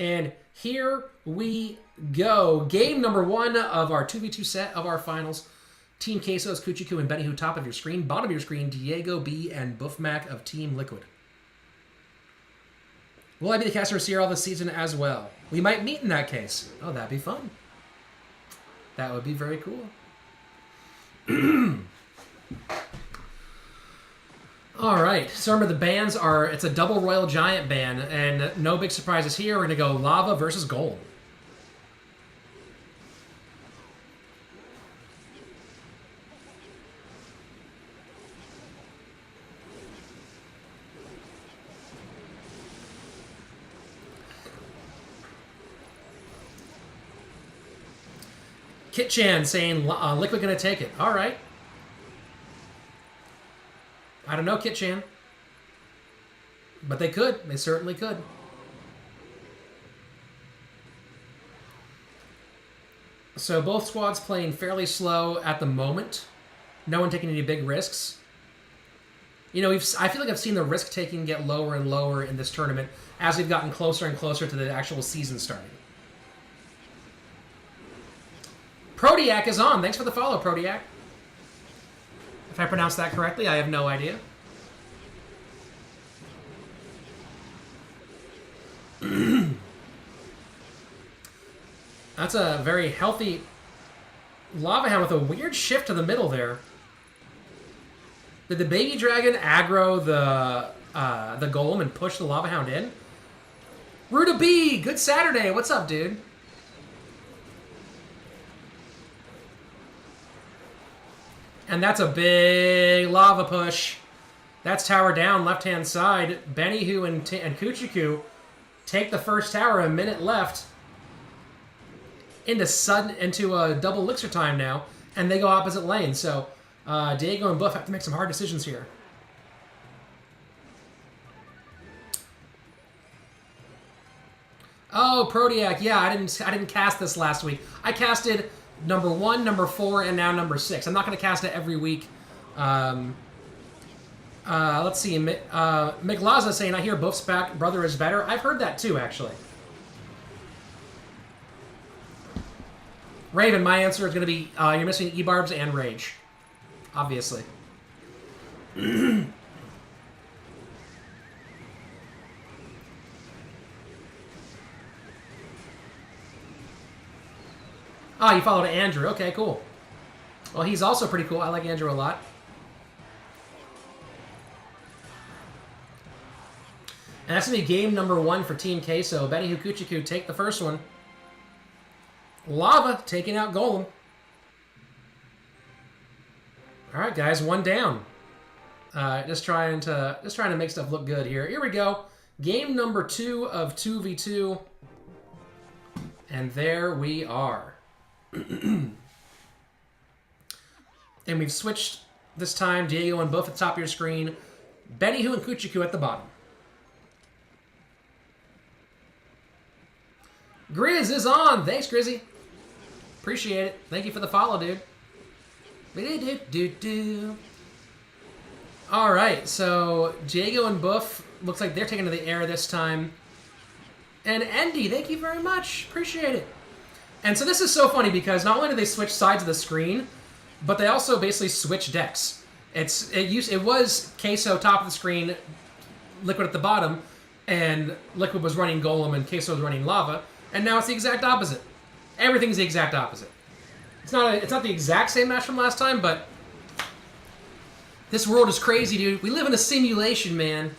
And here we go. Game number 1 of our 2v2 set of our finals. Team Queso's Cuchii Cuu and BENIJU, top of your screen. Bottom of your screen, DiegoB and Boeufmac of Team Liquid. Will I be the caster of Sierra all this season as well? We might meet in that case. Oh, that'd be fun. That would be very cool. All right. So remember, the bans are, it's a double Royal Giant ban, and no big surprises here. We're going to go Lava versus Gold. Kitchan saying Liquid gonna take it. All right. I don't know, Kitchan. But they could. They certainly could. So both squads playing fairly slow at the moment. No one taking any big risks. You know, I feel like I've seen the risk taking get lower and lower in this tournament as we've gotten closer and closer to the actual season starting. Prodiac is on. Thanks for the follow, Prodiac. If I pronounced that correctly, I have no idea. That's a very healthy Lava Hound with a weird shift to the middle there. Did the Baby Dragon aggro the Golem and push the Lava Hound in? Ruta B, good Saturday. What's up, dude? And that's a big lava push. That's tower down, left-hand side. BENIJU and Cuchii Cuu take the first tower, a minute left. Into a double elixir time now, and they go opposite lanes. So Diego and Buff have to make some hard decisions here. Oh, Prodiac, yeah, I didn't cast this last week. I casted number 1, number 4, and now number 6. I'm not going to cast it every week. Let's see. McLaza saying, I hear Buff's back brother is better. I've heard that too, actually. Raven, my answer is going to be you're missing E-Barbs and Rage. Obviously. Ah, you followed Andrew. Okay, cool. Well, he's also pretty cool. I like Andrew a lot. And that's going to be game number 1 for Team Queso. BENIJU, Cuchii Cuu take the first one. Lava taking out Golem. All right, guys, 1 down. Just trying to make stuff look good here. Here we go. Game number 2 of 2v2. And there we are. And we've switched this time. Diego and Buff at the top of your screen. BENIJU and Cuchii Cuu at the bottom. Grizz is on. Thanks, Grizzy. Appreciate it. Thank you for the follow, dude. All right, so Diego and Buff looks like they're taking to the air this time. And Andy, thank you very much. Appreciate it. And so this is so funny because not only do they switch sides of the screen, but they also basically switch decks. It was Queso top of the screen, Liquid at the bottom, and Liquid was running Golem and Queso was running Lava, and now it's the exact opposite. Everything's the exact opposite. It's not the exact same match from last time, but this world is crazy, dude. We live in a simulation, man.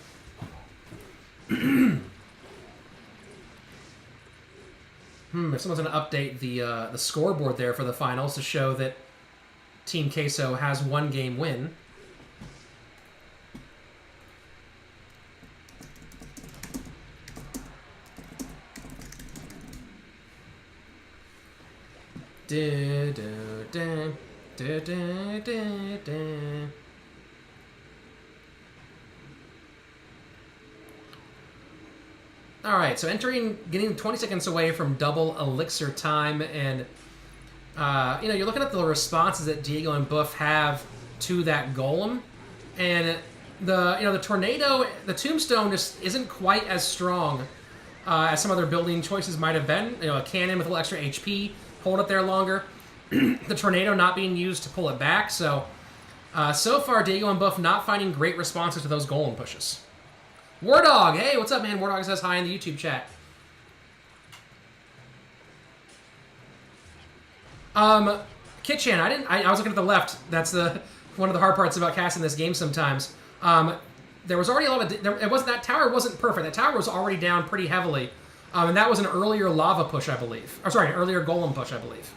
If someone's going to update the scoreboard there for the finals to show that Team Queso has 1 game win. Alright, so getting 20 seconds away from double elixir time, and you're looking at the responses that Diego and Buff have to that Golem, and the tornado, the tombstone just isn't quite as strong as some other building choices might have been. You know, a cannon with a little extra HP, hold it there longer. The tornado not being used to pull it back. So, so far, Diego and Buff not finding great responses to those golem pushes. War Dog, hey, what's up, man? War Dog says hi in the YouTube chat. Kitchan, I was looking at the left. That's one of the hard parts about casting this game sometimes. There was already a lot of... that tower wasn't perfect. That tower was already down pretty heavily. And that was an earlier lava push, I believe. Or sorry, an earlier golem push, I believe.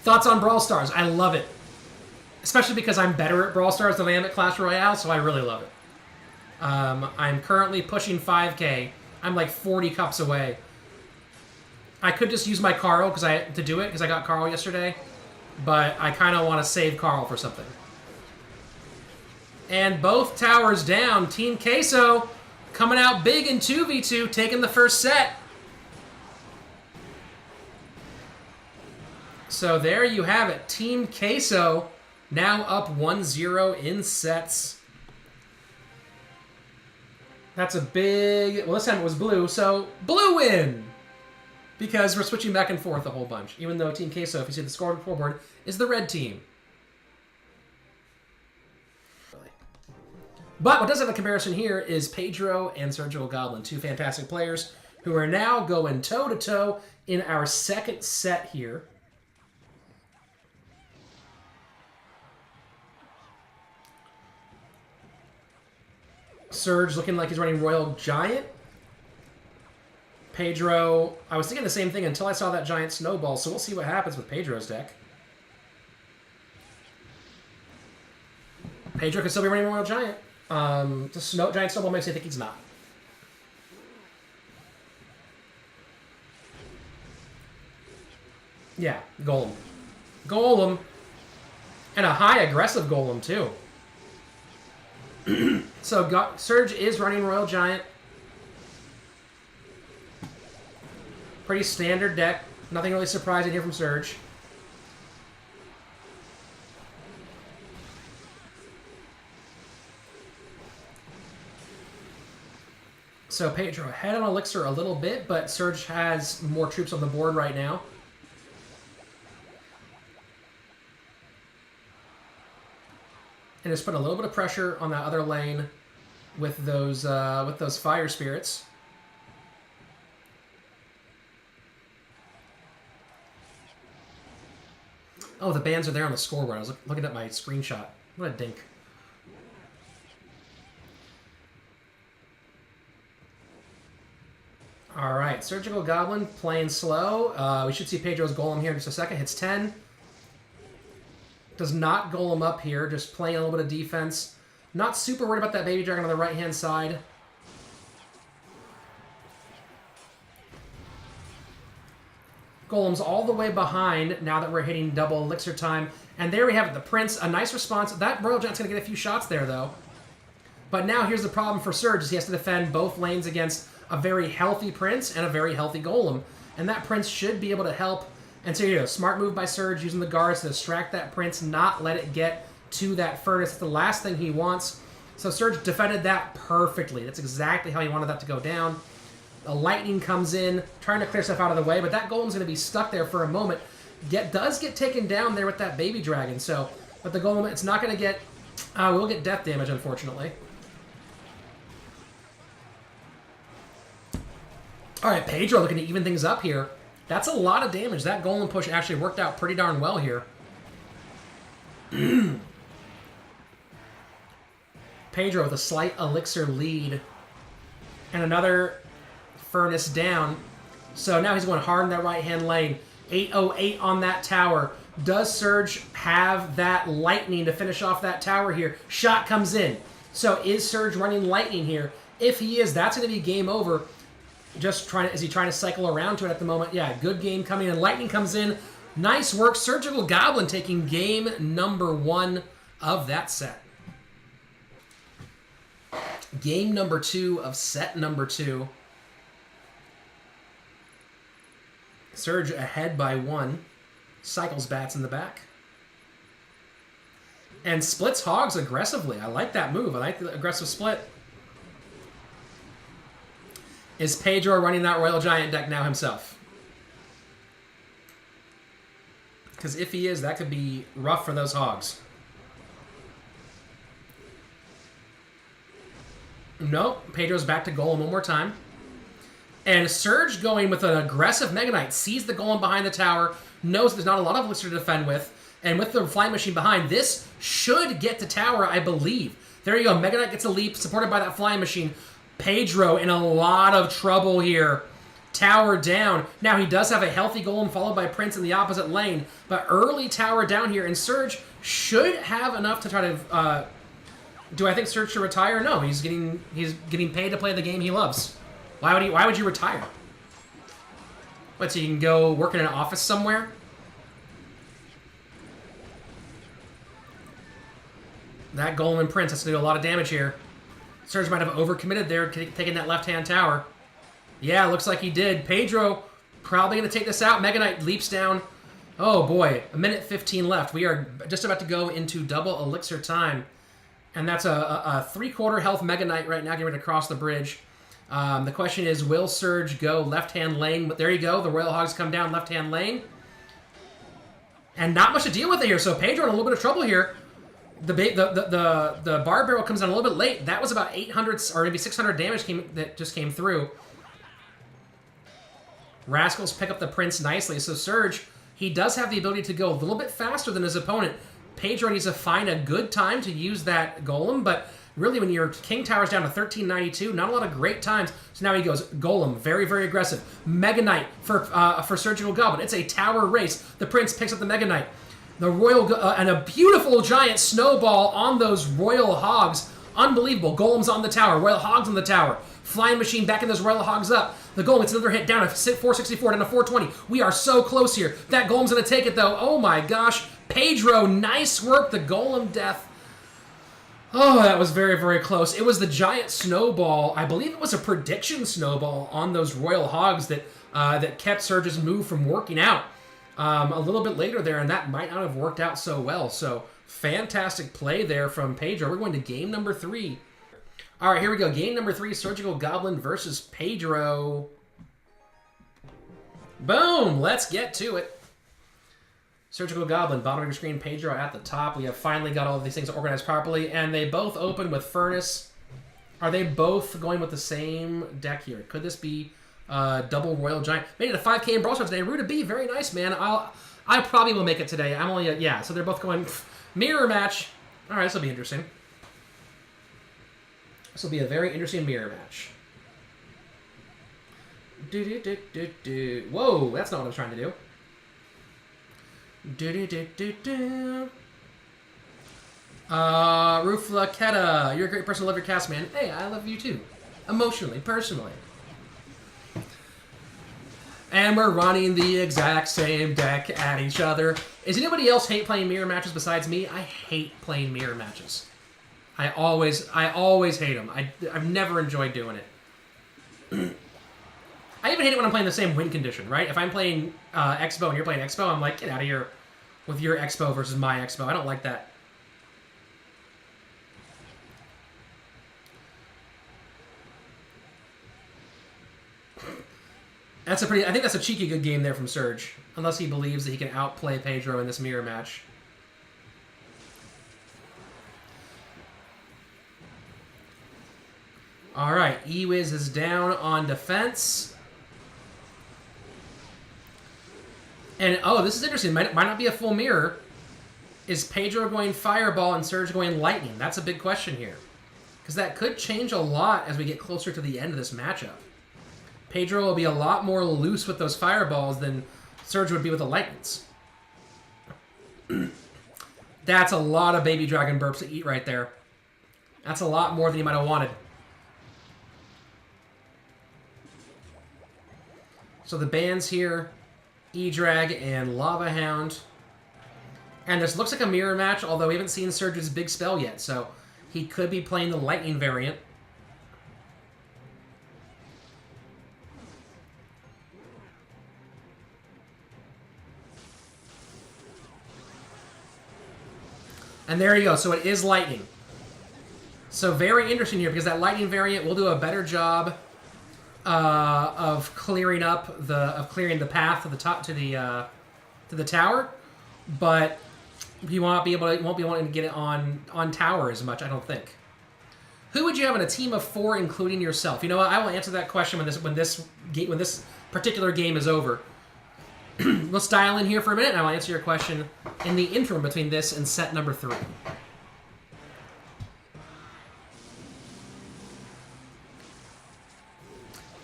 Thoughts on Brawl Stars? I love it. Especially because I'm better at Brawl Stars than I am at Clash Royale, so I really love it. I'm currently pushing 5K. I'm like 40 cups away. I could just use my Carl to do it, because I got Carl yesterday. But I kind of want to save Carl for something. And both towers down. Team Queso coming out big in 2v2, taking the first set. So there you have it. Team Queso now up 1-0 in sets. That's a big... Well, this time it was blue, so blue win! Because we're switching back and forth a whole bunch. Even though Team Queso, if you see the scoreboard, is the red team. But what does have a comparison here is Pedro and Surgical Goblin, two fantastic players who are now going toe-to-toe in our second set here. Surge looking like he's running Royal Giant. Pedro, I was thinking the same thing until I saw that giant snowball, so we'll see what happens with Pedro's deck. Pedro could still be running Royal Giant. The giant snowball makes me think he's not. Yeah, Golem. Golem. And a high aggressive Golem, too. So Surge is running Royal Giant. Pretty standard deck. Nothing really surprising here from Surge. So Pedro ahead on Elixir a little bit, but Surge has more troops on the board right now. And just put a little bit of pressure on that other lane with those fire spirits. Oh, the bands are there on the scoreboard. I was looking at my screenshot. What a dink. All right, Surgical Goblin playing slow. We should see Pedro's Golem here in just a second. Hits 10. Does not Golem up here, just playing a little bit of defense. Not super worried about that Baby Dragon on the right-hand side. Golem's all the way behind now that we're hitting double Elixir time. And there we have it, the Prince. A nice response. That Royal Giant's going to get a few shots there, though. But now here's the problem for Surge, is he has to defend both lanes against a very healthy Prince and a very healthy Golem. And that Prince should be able to help. And so, you know, smart move by Surge, using the guards to distract that Prince, not let it get to that Furnace. It's the last thing he wants. So Surge defended that perfectly. That's exactly how he wanted that to go down. The Lightning comes in, trying to clear stuff out of the way, but that Golem's going to be stuck there for a moment. Does get taken down there with that Baby Dragon, so... But the Golem, it's not going to get... we'll get death damage, unfortunately. Alright, Pedro looking to even things up here. That's a lot of damage. That Golem push actually worked out pretty darn well here. Pedro with a slight Elixir lead. And another Furnace down. So now he's going hard in that right-hand lane. 808 on that tower. Does Surge have that Lightning to finish off that tower here? Shot comes in. So is Surge running Lightning here? If he is, that's going to be game over. Just is he trying to cycle around to it at the moment? Yeah, good game coming in. Lightning comes in. Nice work. Surgical Goblin taking game number 1 of that set. Game number 2 of set number 2. Surge ahead by 1. Cycles bats in the back. And splits hogs aggressively. I like that move. I like the aggressive split. Is Pedro running that Royal Giant deck now himself? Because if he is, that could be rough for those hogs. Nope. Pedro's back to Golem one more time. And Surge going with an aggressive Mega Knight. Sees the Golem behind the tower. Knows there's not a lot of Elixir to defend with. And with the Flying Machine behind, this should get to tower, I believe. There you go. Mega Knight gets a leap, supported by that Flying Machine. Pedro in a lot of trouble here. Tower down. Now, he does have a healthy Golem followed by Prince in the opposite lane. But early tower down here. And Surge should have enough to try to... do I think Surge should retire? No, he's getting paid to play the game he loves. Why would you retire? What, so you can go work in an office somewhere? That Golem and Prince has to do a lot of damage here. Surge might have overcommitted there, taking that left-hand tower. Yeah, looks like he did. Pedro probably going to take this out. Mega Knight leaps down. Oh boy, a minute 15 left. We are just about to go into double elixir time. And that's a 3/4 health Mega Knight right now, getting ready to cross the bridge. The question is, will Surge go left-hand lane? But there you go. The Royal Hogs come down left-hand lane. And not much to deal with here. So Pedro in a little bit of trouble here. The Bar Barrel comes down a little bit late. That was about 800 or maybe 600 damage that just came through. Rascals pick up the Prince nicely. So Surge, he does have the ability to go a little bit faster than his opponent. Pedro needs to find a good time to use that Golem, but really when your King Tower's down to 1392, not a lot of great times. So now he goes Golem, very, very aggressive. Mega Knight for Surgical Goblin. It's a tower race. The Prince picks up the Mega Knight. The Royal and a beautiful giant snowball on those Royal Hogs. Unbelievable. Golem's on the tower. Royal Hogs on the tower. Flying Machine backing those Royal Hogs up. The Golem gets another hit down to 464, down to 420. We are so close here. That Golem's going to take it, though. Oh, my gosh. Pedro, nice work. The Golem death. Oh, that was very, very close. It was the giant snowball. I believe it was a prediction snowball on those Royal Hogs that kept Surge's move from working out a little bit later there, and that might not have worked out so well. So, fantastic play there from Pedro. We're going to game number 3. All right, here we go. Game number 3, Surgical Goblin versus Pedro. Boom! Let's get to it. Surgical Goblin, bottom of your screen, Pedro at the top. We have finally got all of these things organized properly, and they both open with Furnace. Are they both going with the same deck here? Could this be double Royal Giant? Made it a 5K in Brawl Stars today. Ruta B, very nice, man. I probably will make it today. I'm only, yeah, so they're both going mirror match. All right, this will be interesting. This will be a very interesting mirror match. Whoa, that's not what I was trying to do. Rufla Keta, you're a great person to love your cast, man. Hey, I love you too. Emotionally, personally. And we're running the exact same deck at each other. Does anybody else hate playing mirror matches besides me? I hate playing mirror matches. I always hate them. I've never enjoyed doing it. I even hate it when I'm playing the same win condition, right? If I'm playing Expo and you're playing Expo, I'm like, get out of here with your Expo versus my Expo. I don't like that. I think that's a cheeky good game there from Surge. Unless he believes that he can outplay Pedro in this mirror match. Alright, Ewiz is down on defense. And, oh, this is interesting. Might not be a full mirror. Is Pedro going Fireball and Surge going Lightning? That's a big question here. Because that could change a lot as we get closer to the end of this matchup. Pedro will be a lot more loose with those Fireballs than Surge would be with the Lightnings. That's a lot of Baby Dragon burps to eat right there. That's a lot more than you might have wanted. So the bans here, E-Drag and Lava Hound. And this looks like a mirror match, although we haven't seen Surge's big spell yet, so he could be playing the Lightning variant. And there you go, so it is Lightning. So very interesting here, because that Lightning variant will do a better job of clearing the path to the top to the tower, but he won't be able to get it on tower as much, I don't think. Who would you have in a team of 4, including yourself? You know what? I will answer that question when this particular game is over. Let's dial in here for a minute, and I will answer your question in the interim between this and set number 3.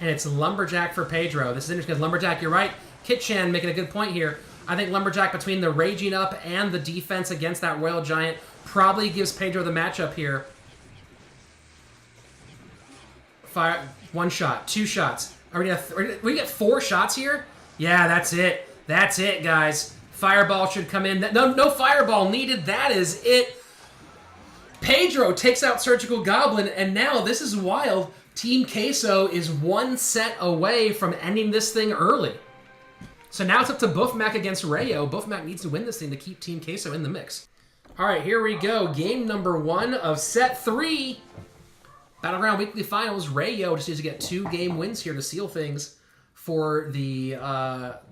And it's Lumberjack for Pedro. This is interesting because Lumberjack, you're right. Kitchan making a good point here. I think Lumberjack, between the raging up and the defense against that Royal Giant, probably gives Pedro the matchup here. Fire, 1 shot, 2 shots. Are we get 4 shots here? Yeah, that's it. That's it, guys. Fireball should come in. No fireball needed. That is it. Pedro takes out Surgical Goblin, and now this is wild. Team Queso is 1 set away from ending this thing early. So now it's up to Boeufmac against Rayio. Boeufmac needs to win this thing to keep Team Queso in the mix. All right, here we go. Game number 1 of set 3. Battleground Weekly Finals. Rayio just needs to get 2 game wins here to seal things for the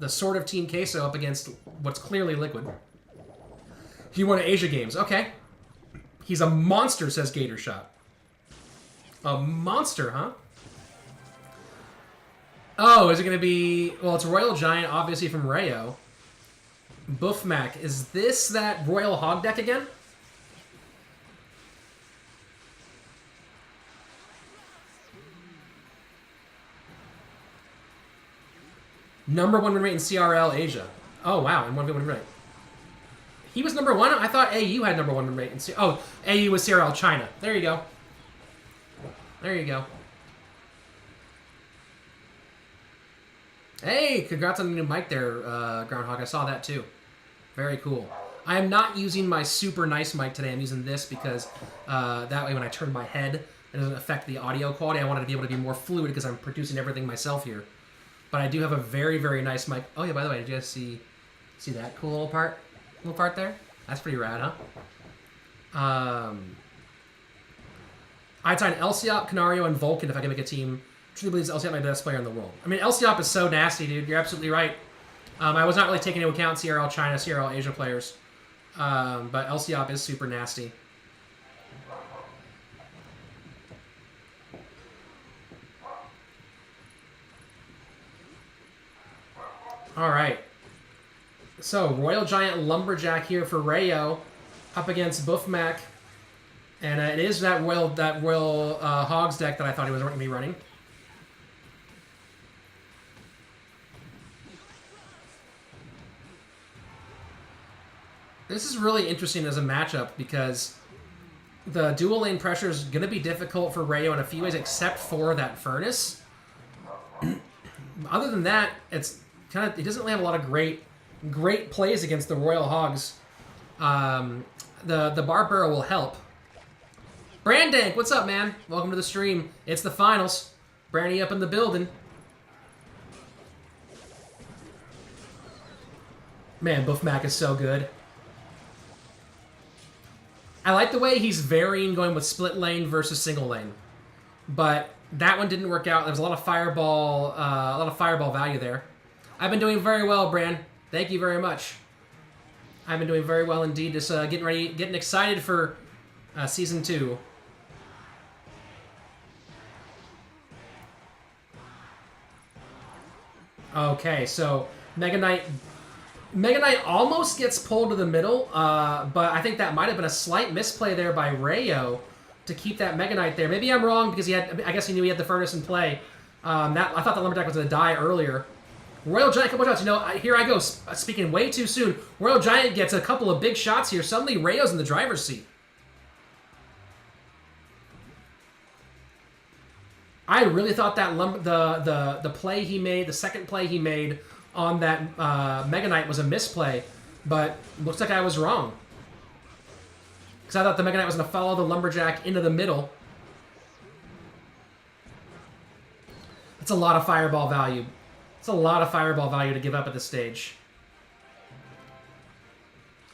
sort of Team Queso up against what's clearly Liquid. He won Asia Games. Okay. He's a monster, says Gatorshot. A monster, huh? Oh, is it going to be... Well, it's Royal Giant, obviously, from Rayio. Boeufmac. Is this that Royal Hog deck again? Number 1 win rate in CRL Asia. Oh, wow. And 1v1 win rate. He was number 1? I thought AU had number 1 win rate in CRL. Oh, AU was CRL China. There you go. There you go. Hey, congrats on the new mic there, Groundhog. I saw that too. Very cool. I am not using my super nice mic today. I'm using this because that way when I turn my head, it doesn't affect the audio quality. I wanted to be able to be more fluid because I'm producing everything myself here. But I do have a very, very nice mic. Oh yeah, by the way, did you guys see that cool little part there? That's pretty rad, huh? I'd sign Elsiop, Canario, and Vulcan if I can make a team. Truly believes Elsiop my best player in the world. I mean, Elsiop is so nasty, dude. You're absolutely right. I was not really taking into account CRL China, CRL Asia players. But Elsiop is super nasty. All right. So, Royal Giant Lumberjack here for Rayio up against Boeufmac. And it is that Royal Hogs deck that I thought he was going to be running. This is really interesting as a matchup because the dual lane pressure is going to be difficult for Rayio in a few ways, except for that Furnace. Other than that, it's kind of, he doesn't really have a lot of great plays against the Royal Hogs. The Bar Barrel will help. Brandank, what's up, man? Welcome to the stream. It's the finals. Brandy up in the building. Man, Boeufmac is so good. I like the way he's varying going with split lane versus single lane. But that one didn't work out. There was a lot of fireball value there. I've been doing very well, Bran. Thank you very much. I've been doing very well indeed. Just getting excited for Season 2. Okay, so Mega Knight almost gets pulled to the middle, but I think that might have been a slight misplay there by Rayio to keep that Mega Knight there. Maybe I'm wrong because I guess he knew he had the Furnace in play. I thought the Lumberjack was going to die earlier. Royal Giant, couple shots. You know, here I go, speaking way too soon. Royal Giant gets a couple of big shots here. Suddenly, Rayio's in the driver's seat. I really thought that the play he made, the second play he made on that Mega Knight was a misplay, but looks like I was wrong. Because I thought the Mega Knight was going to follow the Lumberjack into the middle. That's a lot of fireball value. It's a lot of fireball value to give up at this stage.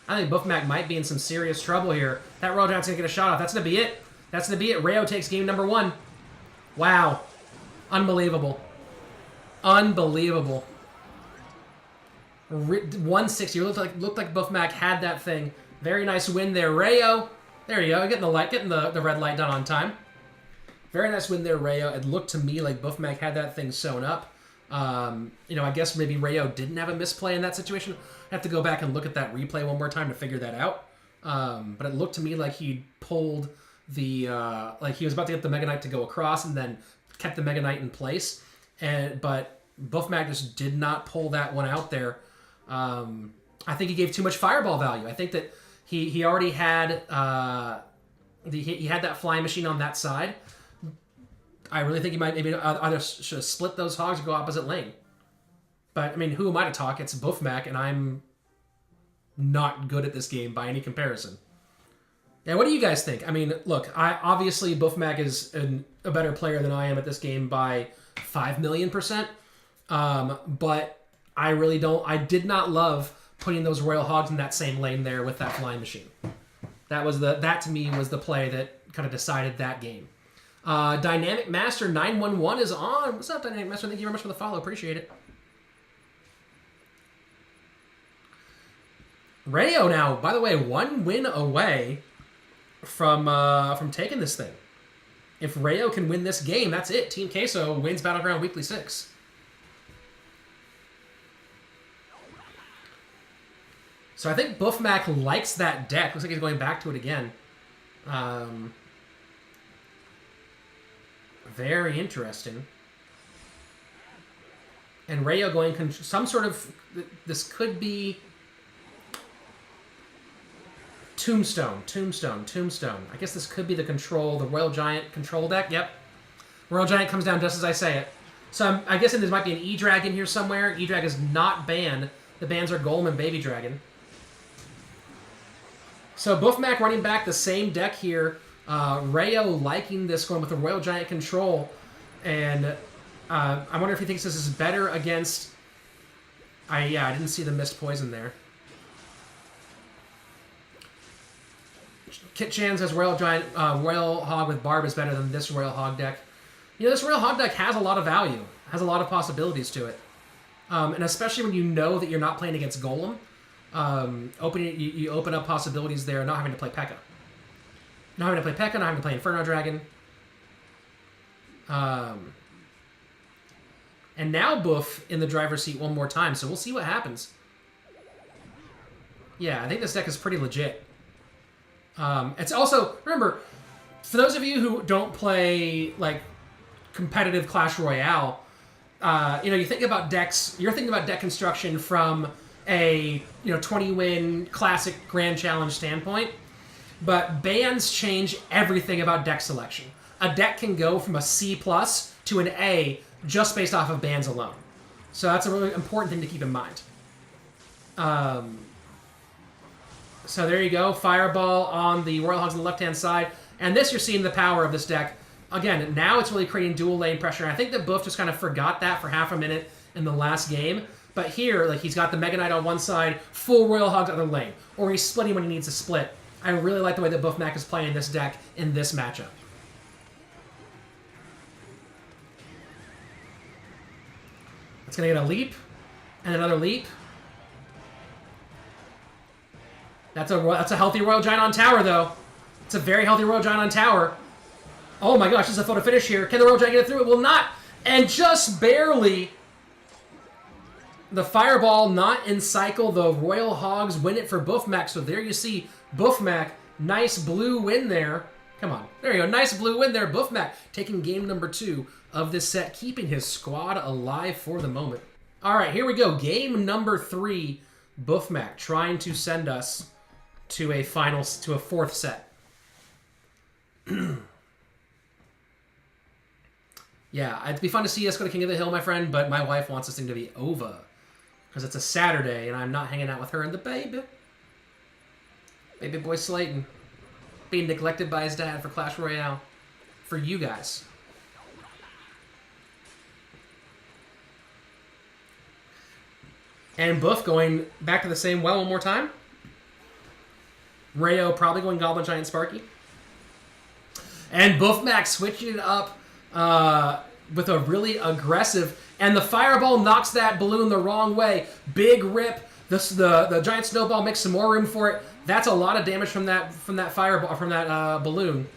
I think Boeufmac might be in some serious trouble here. That Royal Giant's going to get a shot off. That's going to be it. That's going to be it. Rayio takes game number 1. Wow. Unbelievable. Unbelievable. 160. Looked like Boeufmac had that thing. Very nice win there, Rayio. There you go. Getting the light, getting the red light done on time. Very nice win there, Rayio. It looked to me like Boeufmac had that thing sewn up. You know, I guess maybe Rayio didn't have a misplay in that situation. I have to go back and look at that replay one more time to figure that out. But it looked to me like he pulled the like he was about to get the Mega Knight to go across and then kept the Mega Knight in place. But Boeufmac just did not pull that one out there. I think he gave too much fireball value. I think that he already had he had that flying machine on that side. I really think he might maybe either should have split those hogs or go opposite lane. But I mean, who am I to talk? It's Boeufmac, and I'm not good at this game by any comparison. Yeah, what do you guys think? I mean, look, obviously Boeufmac is a better player than I am at this game by 5,000,000%. But I really don't. I did not love putting those Royal Hogs in that same lane there with that flying machine. That to me was the play that kind of decided that game. Dynamic Master 911 is on. What's up, Dynamic Master? Thank you very much for the follow. Appreciate it. Rayio now, by the way, 1 win away from taking this thing. If Rayio can win this game, that's it. Team Queso wins Battleground Weekly 6. So I think Boeufmac likes that deck. Looks like he's going back to it again. Very interesting. And Rayio going some sort of... This could be... Tombstone. I guess this could be the Royal Giant control deck. Yep. Royal Giant comes down just as I say it. So I guess there might be an E-Dragon here somewhere. E-Dragon is not banned. The bans are Golem and Baby Dragon. So Boeufmac running back the same deck here. Rayio liking this, going with the Royal Giant control. And I wonder if he thinks this is better against... yeah, I didn't see the missed poison there. Kit Chan's has Royal Giant, Royal Hog with Barb is better than this Royal Hog deck. You know, this Royal Hog deck has a lot of value, has a lot of possibilities to it. And especially when you know that you're not playing against Golem, you open up possibilities there, not having to play P.E.K.K.A. Not having to play P.E.K.K.A, not having to play Inferno Dragon. And now Boeuf in the driver's seat one more time, so we'll see what happens. Yeah, I think this deck is pretty legit. It's also, remember, for those of you who don't play, like, competitive Clash Royale, you know, you think about decks, you're thinking about deck construction from a, 20-win classic Grand Challenge standpoint, but bans change everything about deck selection. A deck can go from a C+ to an A just based off of bans alone. So that's a really important thing to keep in mind. So there you go, Fireball on the Royal Hogs on the left-hand side. And this, you're seeing the power of this deck. Again, now it's really creating dual lane pressure. And I think that Boeuf just kind of forgot that for half a minute in the last game. But here, like, he's got the Mega Knight on one side, full Royal Hogs on the other lane. Or he's splitting when he needs to split. I really like the way that Boeufmac is playing this deck in this matchup. It's going to get a leap, and another leap. That's a healthy Royal Giant on tower, though. It's a very healthy Royal Giant on tower. Oh my gosh, this is a photo finish here. Can the Royal Giant get it through? It will not. And just barely. The Fireball not in cycle. The Royal Hogs win it for Boeufmac. So there you see Boeufmac. Nice blue win there. Come on. There you go. Nice blue win there. Boeufmac taking game number 2 of this set, keeping his squad alive for the moment. All right, here we go. Game number 3. Boeufmac trying to send us to a fourth set. Yeah, it'd be fun to see us go to King of the Hill, my friend, but my wife wants this thing to be over. Because it's a Saturday, and I'm not hanging out with her and the baby. Baby boy Slaton. Being neglected by his dad for Clash Royale. For you guys. And Boeuf going back to the same well one more time. Rayio probably going Goblin Giant Sparky. And Boeufmac switching it up. with a really aggressive, and the fireball knocks that balloon the wrong way. Big rip. The giant snowball makes some more room for it. That's a lot of damage from that fireball, from that balloon.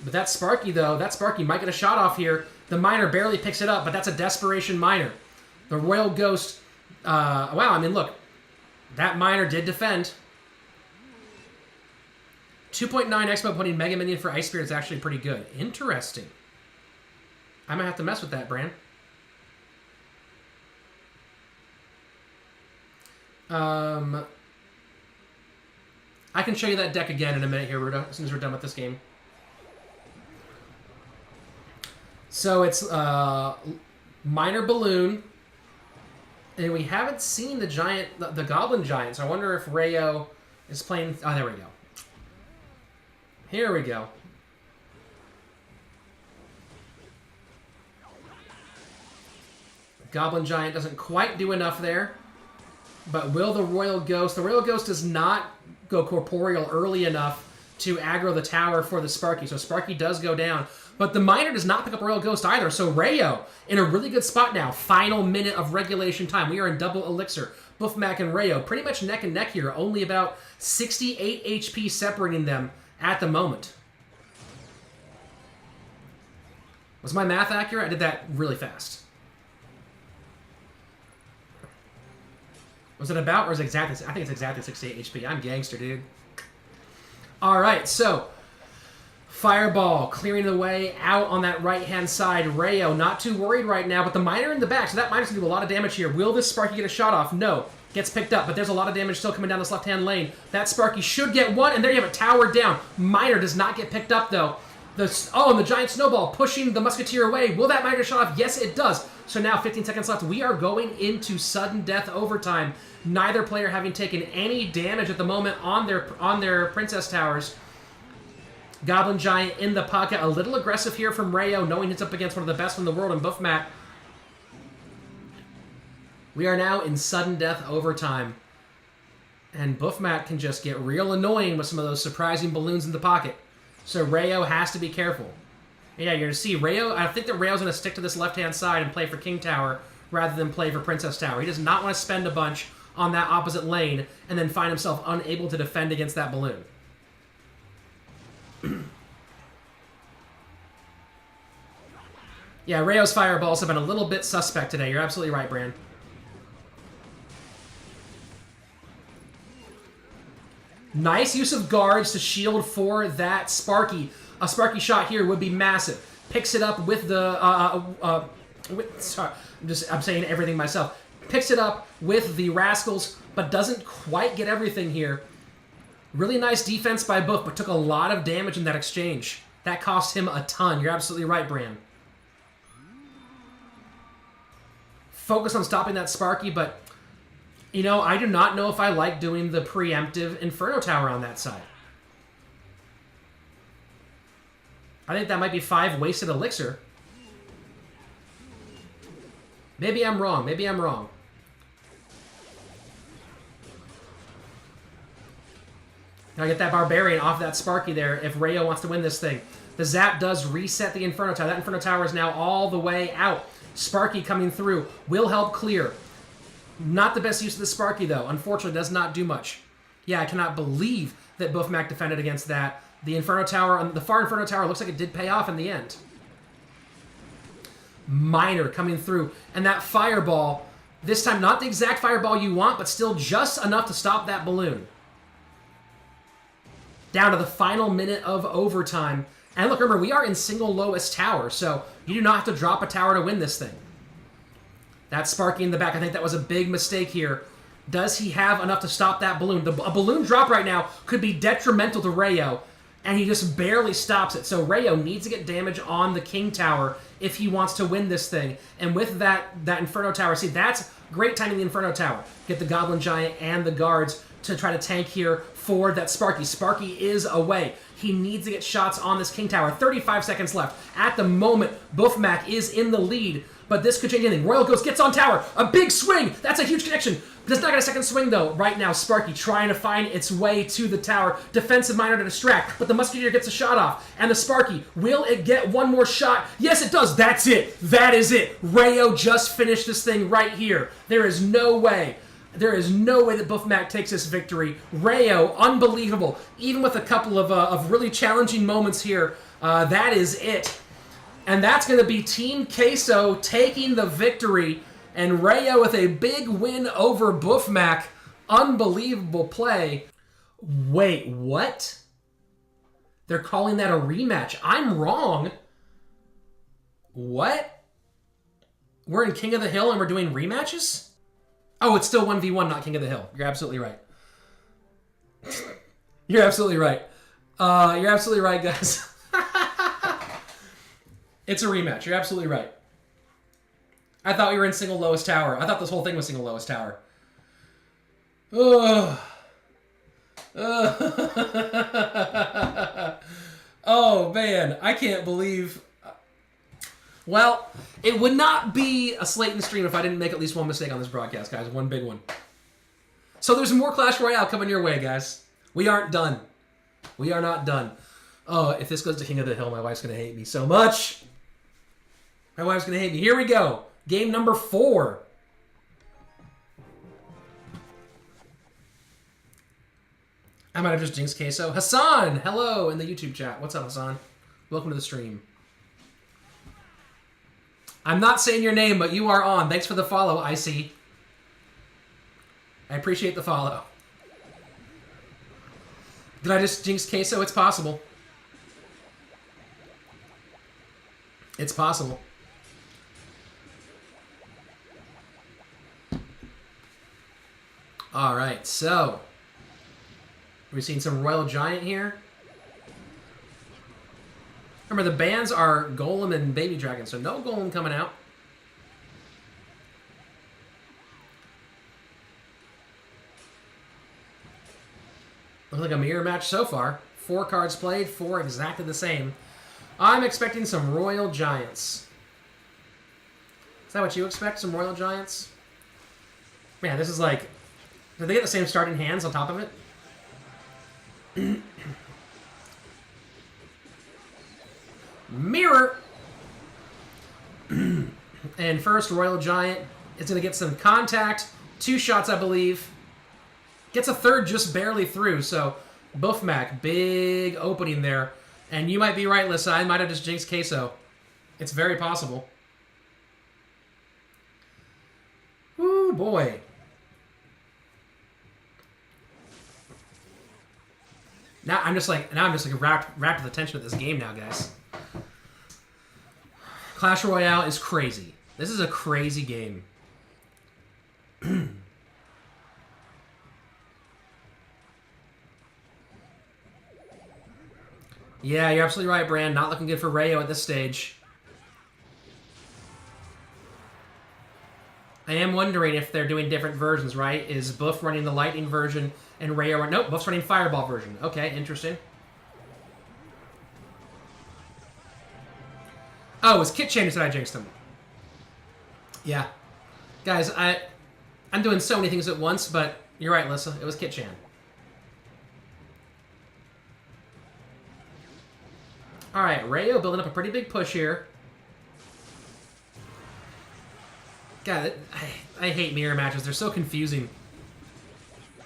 But that Sparky, though, that Sparky might get a shot off here. The Miner barely picks it up, but that's a desperation Miner. The Royal Ghost, wow, I mean, look, that Miner did defend. 2.9 Expo putting Mega Minion for Ice Spirit is actually pretty good. Interesting. I might have to mess with that, Bran. I can show you that deck again in a minute here, Ruda, as soon as we're done with this game. So it's Miner Balloon, and we haven't seen the Goblin Giant, so I wonder if Rayio is playing... Oh, there we go. Here we go. Goblin Giant doesn't quite do enough there, but will the Royal Ghost... The Royal Ghost does not go corporeal early enough to aggro the tower for the Sparky, so Sparky does go down. But the Miner does not pick up Royal Ghost either, so Rayio in a really good spot now. Final minute of regulation time. We are in double elixir. Boeufmac and Rayio pretty much neck and neck here. Only about 68 HP separating them at the moment. Was my math accurate? I did that really fast. Was it about, or is it exactly? I think it's exactly 68 HP. I'm gangster, dude. All right, so Fireball clearing the way out on that right-hand side. Rayio not too worried right now, but the Miner in the back, so that Miner's going to do a lot of damage here. Will this Sparky get a shot off? No. Gets picked up, but there's a lot of damage still coming down this left-hand lane. That Sparky should get one, and there you have it, tower down. Miner does not get picked up, though. And the Giant Snowball pushing the Musketeer away. Will that Miner shot off? Yes, it does. So now 15 seconds left. We are going into sudden death overtime. Neither player having taken any damage at the moment on their Princess Towers. Goblin Giant in the pocket. A little aggressive here from Rayio, knowing it's up against one of the best in the world in Boeufmac. We are now in sudden death overtime. And Boeufmac can just get real annoying with some of those surprising balloons in the pocket. So Rayio has to be careful. Yeah, you're going to see Rayio. I think that Rayo's going to stick to this left-hand side and play for King Tower rather than play for Princess Tower. He does not want to spend a bunch on that opposite lane and then find himself unable to defend against that balloon. Yeah, Rayo's fireballs have been a little bit suspect today. You're absolutely right, Bran. Nice use of guards to shield for that Sparky. A Sparky shot here would be massive. Picks it up with the... sorry, I'm saying everything myself. Picks it up with the Rascals, but doesn't quite get everything here. Really nice defense by Boeuf, but took a lot of damage in that exchange. That cost him a ton. You're absolutely right, Bran. Focus on stopping that Sparky, but... You know, I do not know if I like doing the preemptive Inferno Tower on that side. I think that might be 5 wasted elixir. Maybe I'm wrong. Maybe I'm wrong. Gotta get that Barbarian off that Sparky there if Rayio wants to win this thing. The Zap does reset the Inferno Tower. That Inferno Tower is now all the way out. Sparky coming through will help clear. Not the best use of the Sparky, though. Unfortunately, does not do much. Yeah, I cannot believe that Boeufmac defended against that. The Inferno Tower, the far Inferno Tower, looks like it did pay off in the end. Miner coming through. And that Fireball, this time not the exact Fireball you want, but still just enough to stop that balloon. Down to the final minute of overtime. And look, remember, we are in single lowest tower, so you do not have to drop a tower to win this thing. That Sparky in the back, I think that was a big mistake here. Does he have enough to stop that balloon? A balloon drop right now could be detrimental to Rayio, and he just barely stops it. So Rayio needs to get damage on the King Tower if he wants to win this thing. And with that Inferno Tower, see, that's great timing the Inferno Tower. Get the Goblin Giant and the guards to try to tank here for that Sparky. Sparky is away. He needs to get shots on this King Tower. 35 seconds left. At the moment, Boeufmac is in the lead, but this could change anything. Royal Ghost gets on tower. A big swing. That's a huge connection. Does not get a second swing, though. Right now, Sparky trying to find its way to the tower. Defensive miner to distract, but the Musketeer gets a shot off. And the Sparky, will it get one more shot? Yes, it does. That's it. That is it. Rayio just finished this thing right here. There is no way. There is no way that Boeufmac takes this victory. Rayio, unbelievable. Even with a couple of really challenging moments here, that is it. And that's going to be Team Queso taking the victory. And Rayio with a big win over Boeufmac. Unbelievable play. Wait, what? They're calling that a rematch. I'm wrong. What? We're in King of the Hill and we're doing rematches? Oh, it's still 1v1, not King of the Hill. You're absolutely right. You're absolutely right. You're absolutely right, guys. It's a rematch. You're absolutely right. I thought we were in single lowest tower. I thought this whole thing was single lowest tower. Ugh. Oh, man. I can't believe... Well, it would not be a Slaton stream if I didn't make at least one mistake on this broadcast, guys. One big one. So there's more Clash Royale coming your way, guys. We aren't done. We are not done. Oh, if this goes to King of the Hill, my wife's going to hate me so much. My wife's going to hate me. Here we go. Game number 4. I might have just jinxed Queso. Hassan, hello in the YouTube chat. What's up, Hassan? Welcome to the stream. I'm not saying your name, but you are on. Thanks for the follow, I see. I appreciate the follow. Did I just jinx Queso? It's possible. It's possible. All right, so we've seen some Royal Giant here. Remember, the bans are Golem and Baby Dragon, so no Golem coming out. Looks like a mirror match so far. 4 cards played, 4 exactly the same. I'm expecting some Royal Giants. Is that what you expect, some Royal Giants? Man, this is like... Did they get the same starting hands on top of it? Mirror! And first, Royal Giant is going to get some contact. 2 shots, I believe. Gets a third just barely through, so Boeufmac, big opening there. And you might be right, Lissa. I might have just jinxed Queso. It's very possible. Ooh, boy. Now I'm just like wrapped with the tension of this game now, guys. Clash Royale is crazy. This is a crazy game. Yeah, you're absolutely right, Brand. Not looking good for Rayio at this stage. I am wondering if they're doing different versions, right? Is Boeuf running the Lightning version and Rayio... Nope, Boeuf's running Fireball version. Okay, interesting. Oh, it was Kitchen who said I jinxed him. Yeah. Guys, I'm doing so many things at once, but you're right, Lissa. It was Kitchen. Alright, Rayio building up a pretty big push here. God, I hate mirror matches. They're so confusing.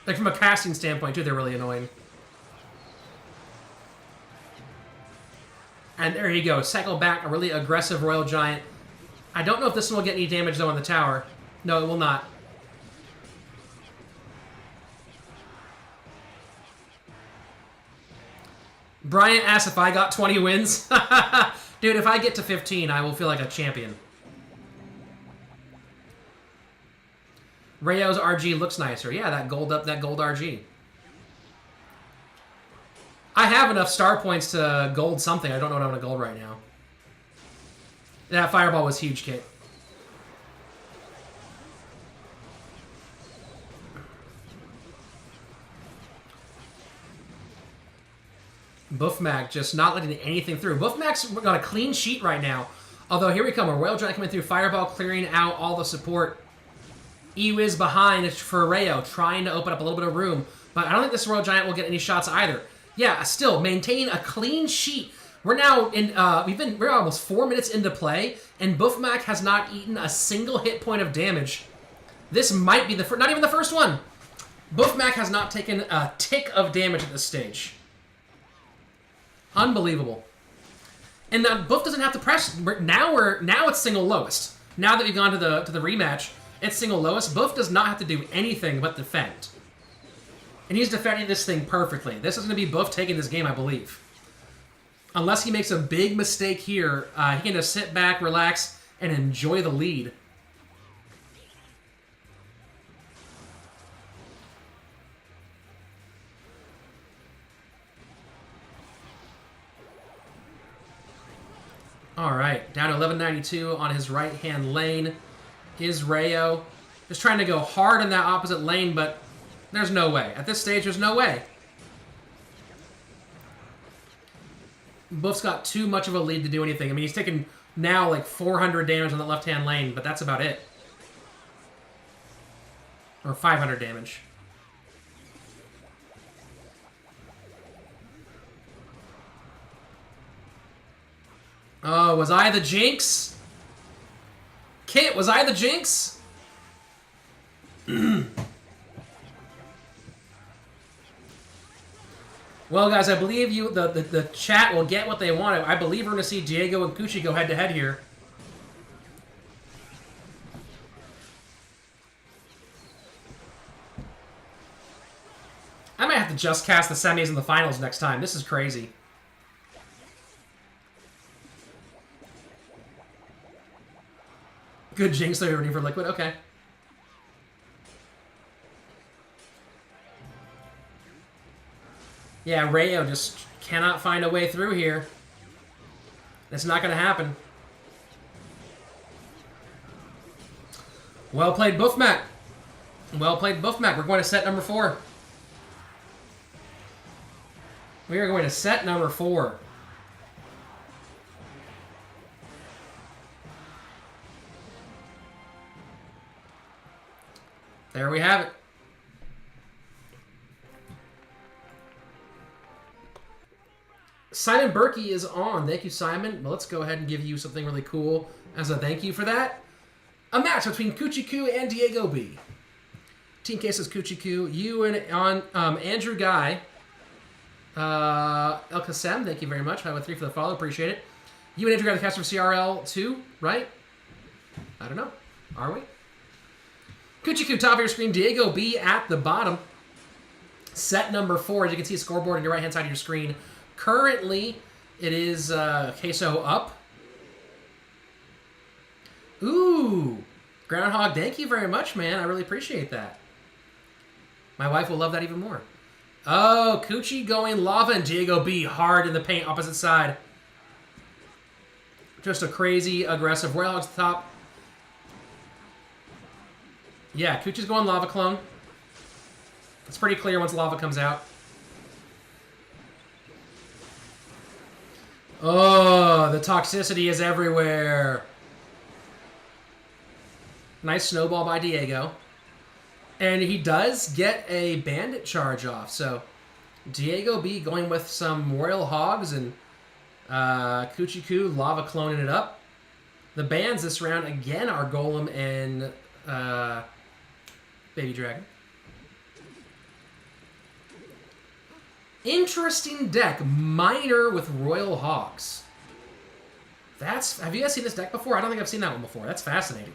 Like, from a casting standpoint, too, they're really annoying. And there you go. Cycle back a really aggressive Royal Giant. I don't know if this one will get any damage, though, on the tower. No, it will not. Bryant asks if I got 20 wins. Dude, if I get to 15, I will feel like a champion. Rayio's RG looks nicer. Yeah, that gold RG. I have enough star points to gold something. I don't know what I'm going to gold right now. That fireball was huge, Kit. Boeufmac just not letting anything through. Boeufmac's got a clean sheet right now. Although, here we come. A Royal Giant coming through. Fireball clearing out all the support. EU is behind for Rayio, trying to open up a little bit of room. But I don't think this Royal Giant will get any shots either. Yeah, still, maintaining a clean sheet. We're now in, we're almost 4 minutes into play, and Boeufmac has not eaten a single hit point of damage. This might be the not even the first one. Boeufmac has not taken a tick of damage at this stage. Unbelievable. And now Boeuf doesn't have to press. Now it's single lowest. Now that we've gone to the rematch, it's single lowest. Boeuf does not have to do anything but defend. And he's defending this thing perfectly. This is going to be Boeuf taking this game, I believe. Unless he makes a big mistake here, he can just sit back, relax, and enjoy the lead. All right, down to 1192 on his right-hand lane is Rayio. Just trying to go hard in that opposite lane, but there's no way. At this stage, there's no way. Boeuf's got too much of a lead to do anything. I mean, he's taken now like 400 damage on the left-hand lane, but that's about it. Or 500 damage. Oh, was I the jinx? Kit, was I the jinx? Well, guys, I believe the chat will get what they want. I believe we're going to see Diego and Cuchii go head-to-head here. I might have to just cast the semis and the finals next time. This is crazy. Good jinx, they're ready for liquid. Okay. Yeah, Rayio just cannot find a way through here. It's not going to happen. Well played, Boeufmac. Well played, Boeufmac. We're going to set number 4. We are going to set number 4. There we have it. Simon Berkey is on. Thank you, Simon. Well, let's go ahead and give you something really cool as a thank you for that. A match between Cuchii Cuu and DiegoB. Team cases Cuchii Cuu. You and Andrew Guy. El Qasem, thank you very much. 513 for the follow. Appreciate it. You and Andrew Guy, the caster of CRL2, right? I don't know. Are we? Cuchii Cuu, top of your screen. DiegoB at the bottom. Set number 4. As you can see, a scoreboard on your right-hand side of your screen. Currently, it is Queso up. Ooh. Groundhog, thank you very much, man. I really appreciate that. My wife will love that even more. Oh, Cuchii going lava and DiegoB hard in the paint, opposite side. Just a crazy, aggressive. Royal Hog's top. Yeah, Cuchii's going lava clone. It's pretty clear once lava comes out. Oh, the toxicity is everywhere. Nice snowball by Diego. And he does get a bandit charge off. So DiegoB going with some Royal Hogs and Cuchii Cuu lava cloning it up. The bans this round again are Golem and Baby Dragon. Interesting deck. Miner with Royal Hogs. Have you guys seen this deck before? I don't think I've seen that one before. That's fascinating.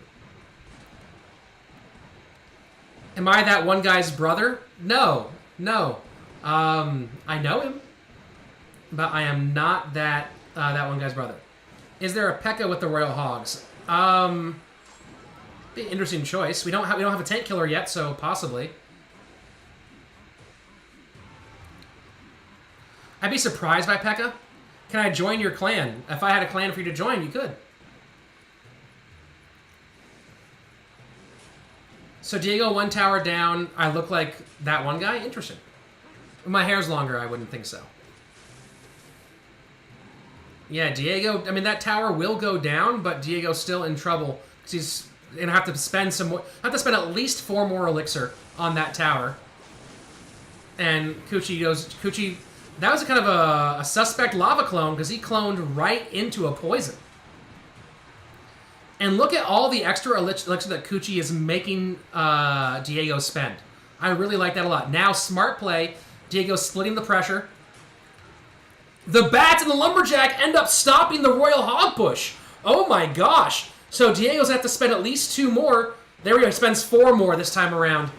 Am I that one guy's brother? No. No. I know him. But I am not that one guy's brother. Is there a P.E.K.K.A. with the Royal Hogs? Be an interesting choice. We don't have a tank killer yet, so possibly. I'd be surprised by P.E.K.K.A. Can I join your clan? If I had a clan for you to join, you could. So Diego, one tower down. I look like that one guy? Interesting. If my hair's longer, I wouldn't think so. Yeah, Diego, I mean, that tower will go down, but Diego's still in trouble. Because he's going to have to spend some more... Have to spend at least 4 more elixir on that tower. And Cuchii goes... Cuchii... That was kind of a suspect lava clone, because he cloned right into a poison. And look at all the extra elixir that Cuchii is making Diego spend. I really like that a lot. Now, smart play. Diego's splitting the pressure. The bats and the lumberjack end up stopping the royal hog push. Oh my gosh. So Diego's going to have to spend at least 2 more. There we go. He spends 4 more this time around.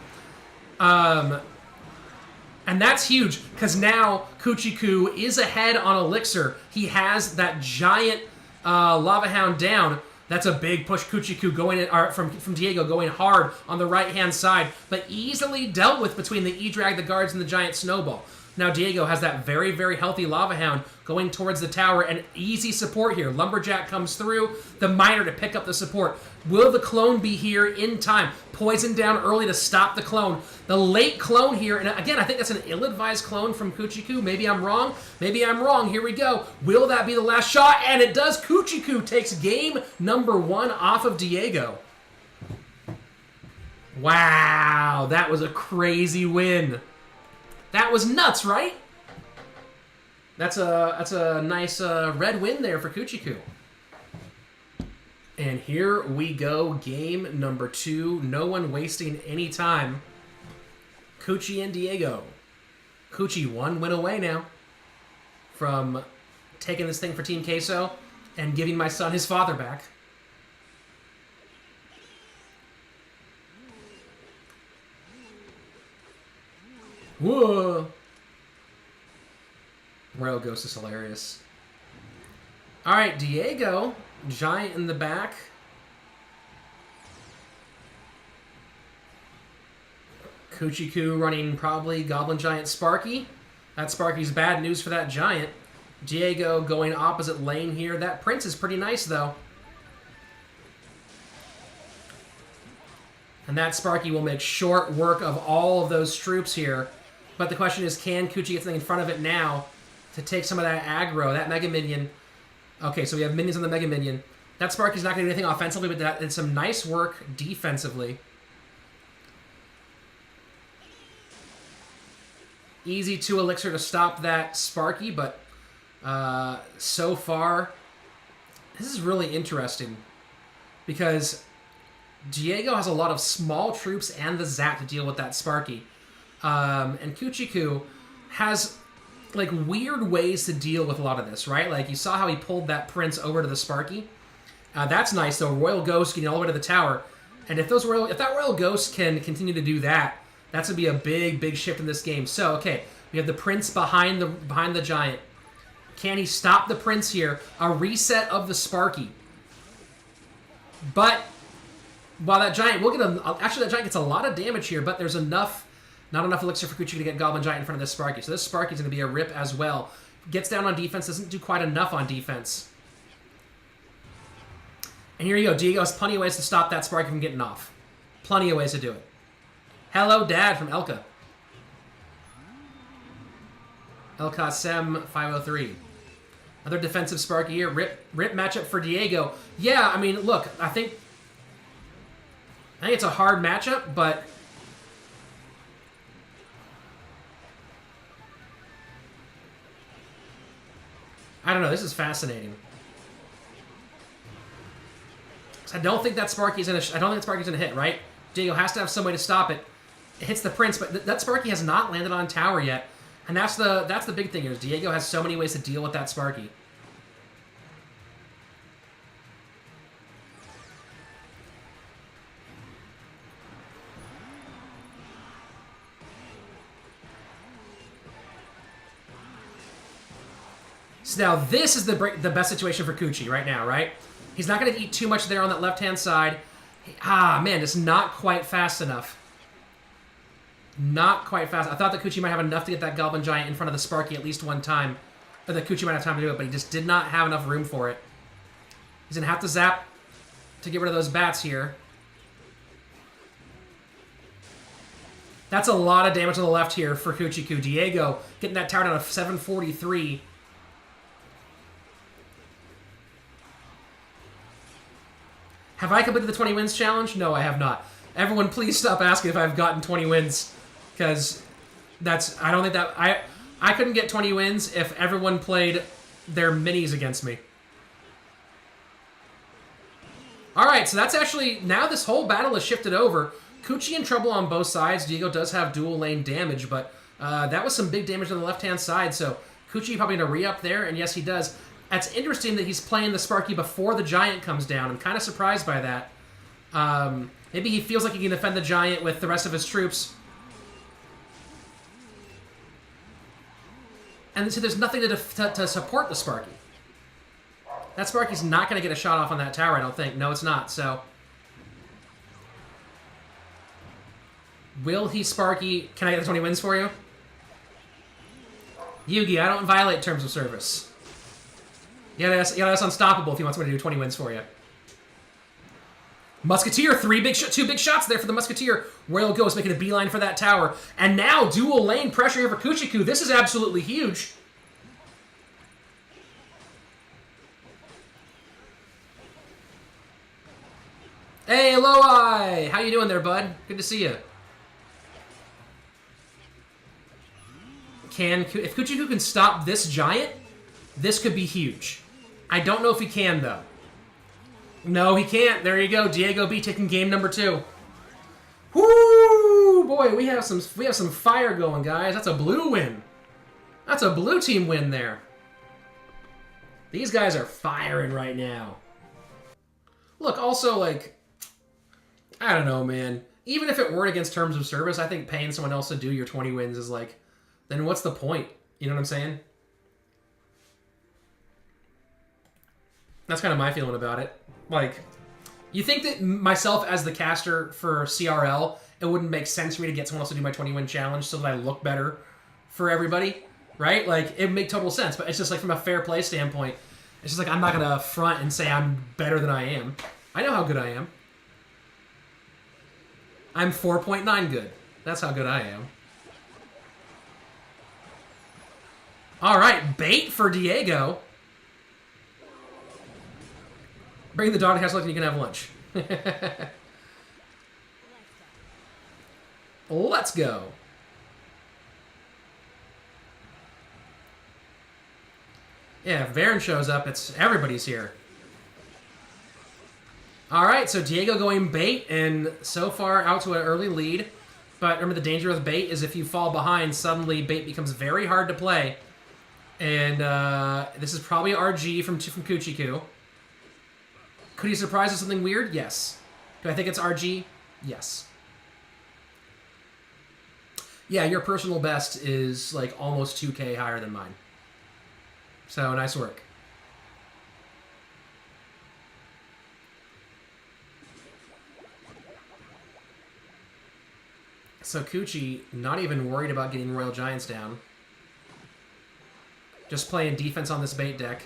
And that's huge, because now Cuchii Cuu is ahead on elixir. He has that giant lava hound down. That's a big push. Cuchii Cuu going in, from Diego going hard on the right-hand side, but easily dealt with between the E-Drag, the guards, and the giant snowball. Now Diego has that very, very healthy lava hound going towards the tower, and easy support here. Lumberjack comes through, the miner to pick up the support. Will the clone be here in time? Poison down early to stop the clone. The late clone here, and again, I think that's an ill-advised clone from Cuchii Cuu. Maybe I'm wrong. Maybe I'm wrong. Here we go. Will that be the last shot? And it does. Cuchii Cuu takes game number 1 off of Diego. Wow, that was a crazy win. That was nuts, right? That's a nice red win there for Cuchii Cuu. And here we go, game number 2. No one wasting any time. Cuchii and Diego. Cuchii 1 win away now from taking this thing for Team Queso and giving my son his father back. Whoa! Royal Ghost is hilarious. Alright, Diego. Giant in the back. Cuchii Cuu running probably Goblin Giant Sparky. That Sparky's bad news for that Giant. Diego going opposite lane here. That Prince is pretty nice, though. And that Sparky will make short work of all of those troops here. But the question is, can Cuchii get something in front of it now to take some of that aggro, that Mega Minion? Okay, so we have minions on the Mega Minion. That Sparky's not going to do anything offensively, but that did some nice work defensively. Easy 2 elixir to stop that Sparky, but so far, this is really interesting because Diego has a lot of small troops and the Zap to deal with that Sparky. And Cuchii Cuu has like weird ways to deal with a lot of this, right? Like you saw how he pulled that Prince over to the Sparky. That's nice though. Royal Ghost getting all the way to the tower. And if that Royal Ghost can continue to do that, that's gonna be a big, big shift in this game. So okay, we have the Prince behind the Giant. Can he stop the Prince here? A reset of the Sparky. But while that Giant will get actually that Giant gets a lot of damage here, but there's not enough elixir for Cuchii to get Goblin Giant in front of this Sparky. So this Sparky is going to be a rip as well. Gets down on defense, doesn't do quite enough on defense. And here you go. Diego has plenty of ways to stop that Sparky from getting off. Plenty of ways to do it. Hello, Dad, from Elka. Elkasem 503. Another defensive Sparky here. Rip matchup for Diego. Yeah, I mean, look, I think it's a hard matchup, but I don't know. This is fascinating. I don't think that Sparky's gonna hit, right? Diego has to have some way to stop it. It hits the Prince, but that Sparky has not landed on tower yet, and that's the big thing here. Is Diego has so many ways to deal with that Sparky. So now this is the best situation for Cuchii right now, right? He's not going to eat too much there on that left-hand side. Man, it's not quite fast enough. Not quite fast. I thought that Cuchii might have enough to get that Goblin Giant in front of the Sparky at least one time. Or that Cuchii might have time to do it, but he just did not have enough room for it. He's going to have to zap to get rid of those bats here. That's a lot of damage on the left here for Cuchii Cuu. Diego getting that tower down to 743. Have I completed the 20 wins challenge? No, I have not. Everyone, please stop asking if I've gotten 20 wins, because I don't think that... I couldn't get 20 wins if everyone played their minis against me. Alright, so that's actually... Now this whole battle has shifted over. Cuchii in trouble on both sides. Diego does have dual lane damage, but that was some big damage on the left-hand side, so Cuchii probably going to re-up there, and yes, he does. It's interesting that he's playing the Sparky before the Giant comes down. I'm kind of surprised by that. Maybe he feels like he can defend the Giant with the rest of his troops. And so there's nothing to support the Sparky. That Sparky's not going to get a shot off on that tower, I don't think. No, it's not, so... Will he Sparky... Can I get the 20 wins for you? Yugi, I don't violate terms of service. You gotta ask Unstoppable if he wants me to do 20 wins for you. Musketeer, two big shots there for the Musketeer. Royal Ghost making a beeline for that tower. And now dual lane pressure here for Cuchii Cuu. This is absolutely huge. Hey, Eloi! How you doing there, bud? Good to see you. If Cuchii Cuu can stop this Giant, this could be huge. I don't know if he can, though. No, he can't. There you go. DiegoB taking game number 2. Woo! Boy, we have some fire going, guys. That's a blue win. That's a blue team win there. These guys are firing right now. Look, also, like, I don't know, man. Even if it weren't against terms of service, I think paying someone else to do your 20 wins is like, then what's the point? You know what I'm saying? That's kind of my feeling about it. Like, you think that myself as the caster for CRL, it wouldn't make sense for me to get someone else to do my 20-win challenge so that I look better for everybody, right? Like, it would make total sense, but it's just like from a fair play standpoint, it's just like I'm not going to front and say I'm better than I am. I know how good I am. I'm 4.9 good. That's how good I am. All right, bait for Diego. Bring the dog to Castle and you can have lunch. Let's go. Yeah, if Varen shows up, everybody's here. All right, so Diego going bait, and so far out to an early lead. But remember, the danger with bait is if you fall behind, suddenly bait becomes very hard to play. And this is probably RG from Cuchii Cuu. Could he surprise with something weird? Yes. Do I think it's RG? Yes. Yeah, your personal best is like almost 2K higher than mine. So, nice work. So Cuchii, not even worried about getting Royal Giants down. Just playing defense on this bait deck.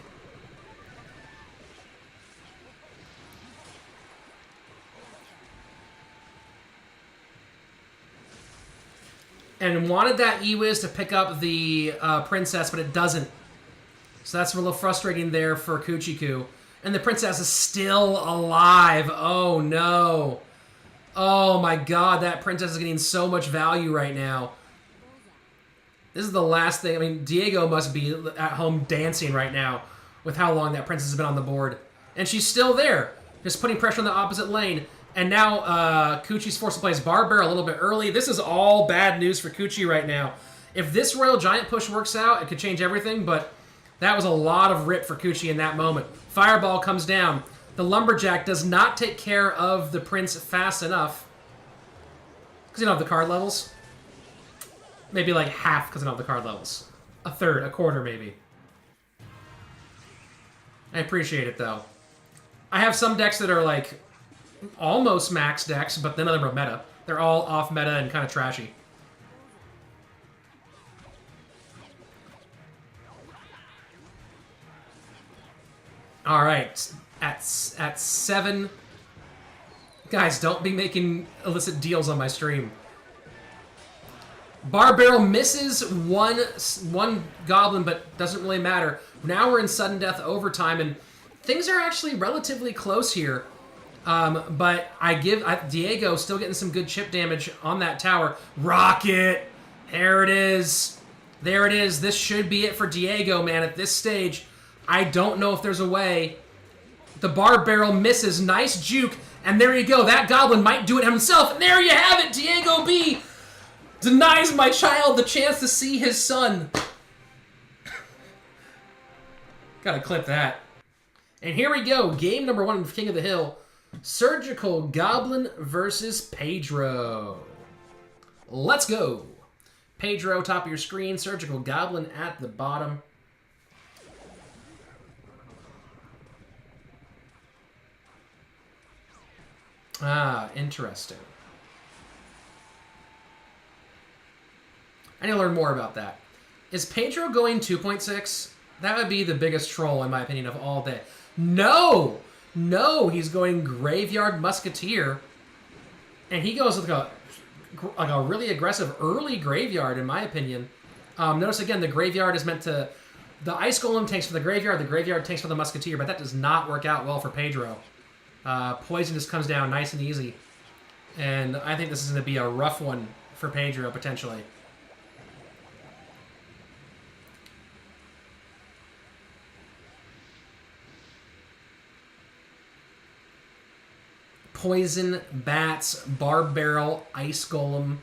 And wanted that Ewiz to pick up the Princess, but it doesn't. So that's a little frustrating there for Cuchii Cuu. And the Princess is still alive. Oh, no. Oh, my God. That Princess is getting so much value right now. This is the last thing. I mean, Diego must be at home dancing right now with how long that Princess has been on the board. And she's still there, just putting pressure on the opposite lane. And now Cuchii's forced to play his Barbear a little bit early. This is all bad news for Cuchii right now. If this Royal Giant push works out, it could change everything, but that was a lot of rip for Cuchii in that moment. Fireball comes down. The Lumberjack does not take care of the Prince fast enough. Because you don't have the card levels. Maybe like half because I don't have the card levels. A third, a quarter maybe. I appreciate it though. I have some decks that are like almost max decks, but none of them are meta. They're all off meta and kind of trashy. All right, at 7. Guys, don't be making illicit deals on my stream. Barbarrel misses one Goblin, but doesn't really matter. Now we're in sudden death overtime, and things are actually relatively close here. But Diego still getting some good chip damage on that tower. Rocket! There it is. There it is. This should be it for Diego, man. At this stage, I don't know if there's a way. The barb barrel misses. Nice juke. And there you go. That goblin might do it himself. And there you have it. DiegoB denies my child the chance to see his son. Gotta clip that. And here we go. Game number 1 of King of the Hill. Surgical Goblin versus Pedro. Let's go. Pedro, top of your screen. Surgical Goblin at the bottom. Ah, interesting. I need to learn more about that. Is Pedro going 2.6? That would be the biggest troll, in my opinion, of all day. No! No, he's going Graveyard Musketeer. And he goes with like a really aggressive early Graveyard, in my opinion. Notice, again, the Graveyard is meant to... The Ice Golem tanks for the Graveyard tanks for the Musketeer, but that does not work out well for Pedro. Poison just comes down nice and easy. And I think this is going to be a rough one for Pedro, potentially. Poison, bats, barb barrel, ice golem.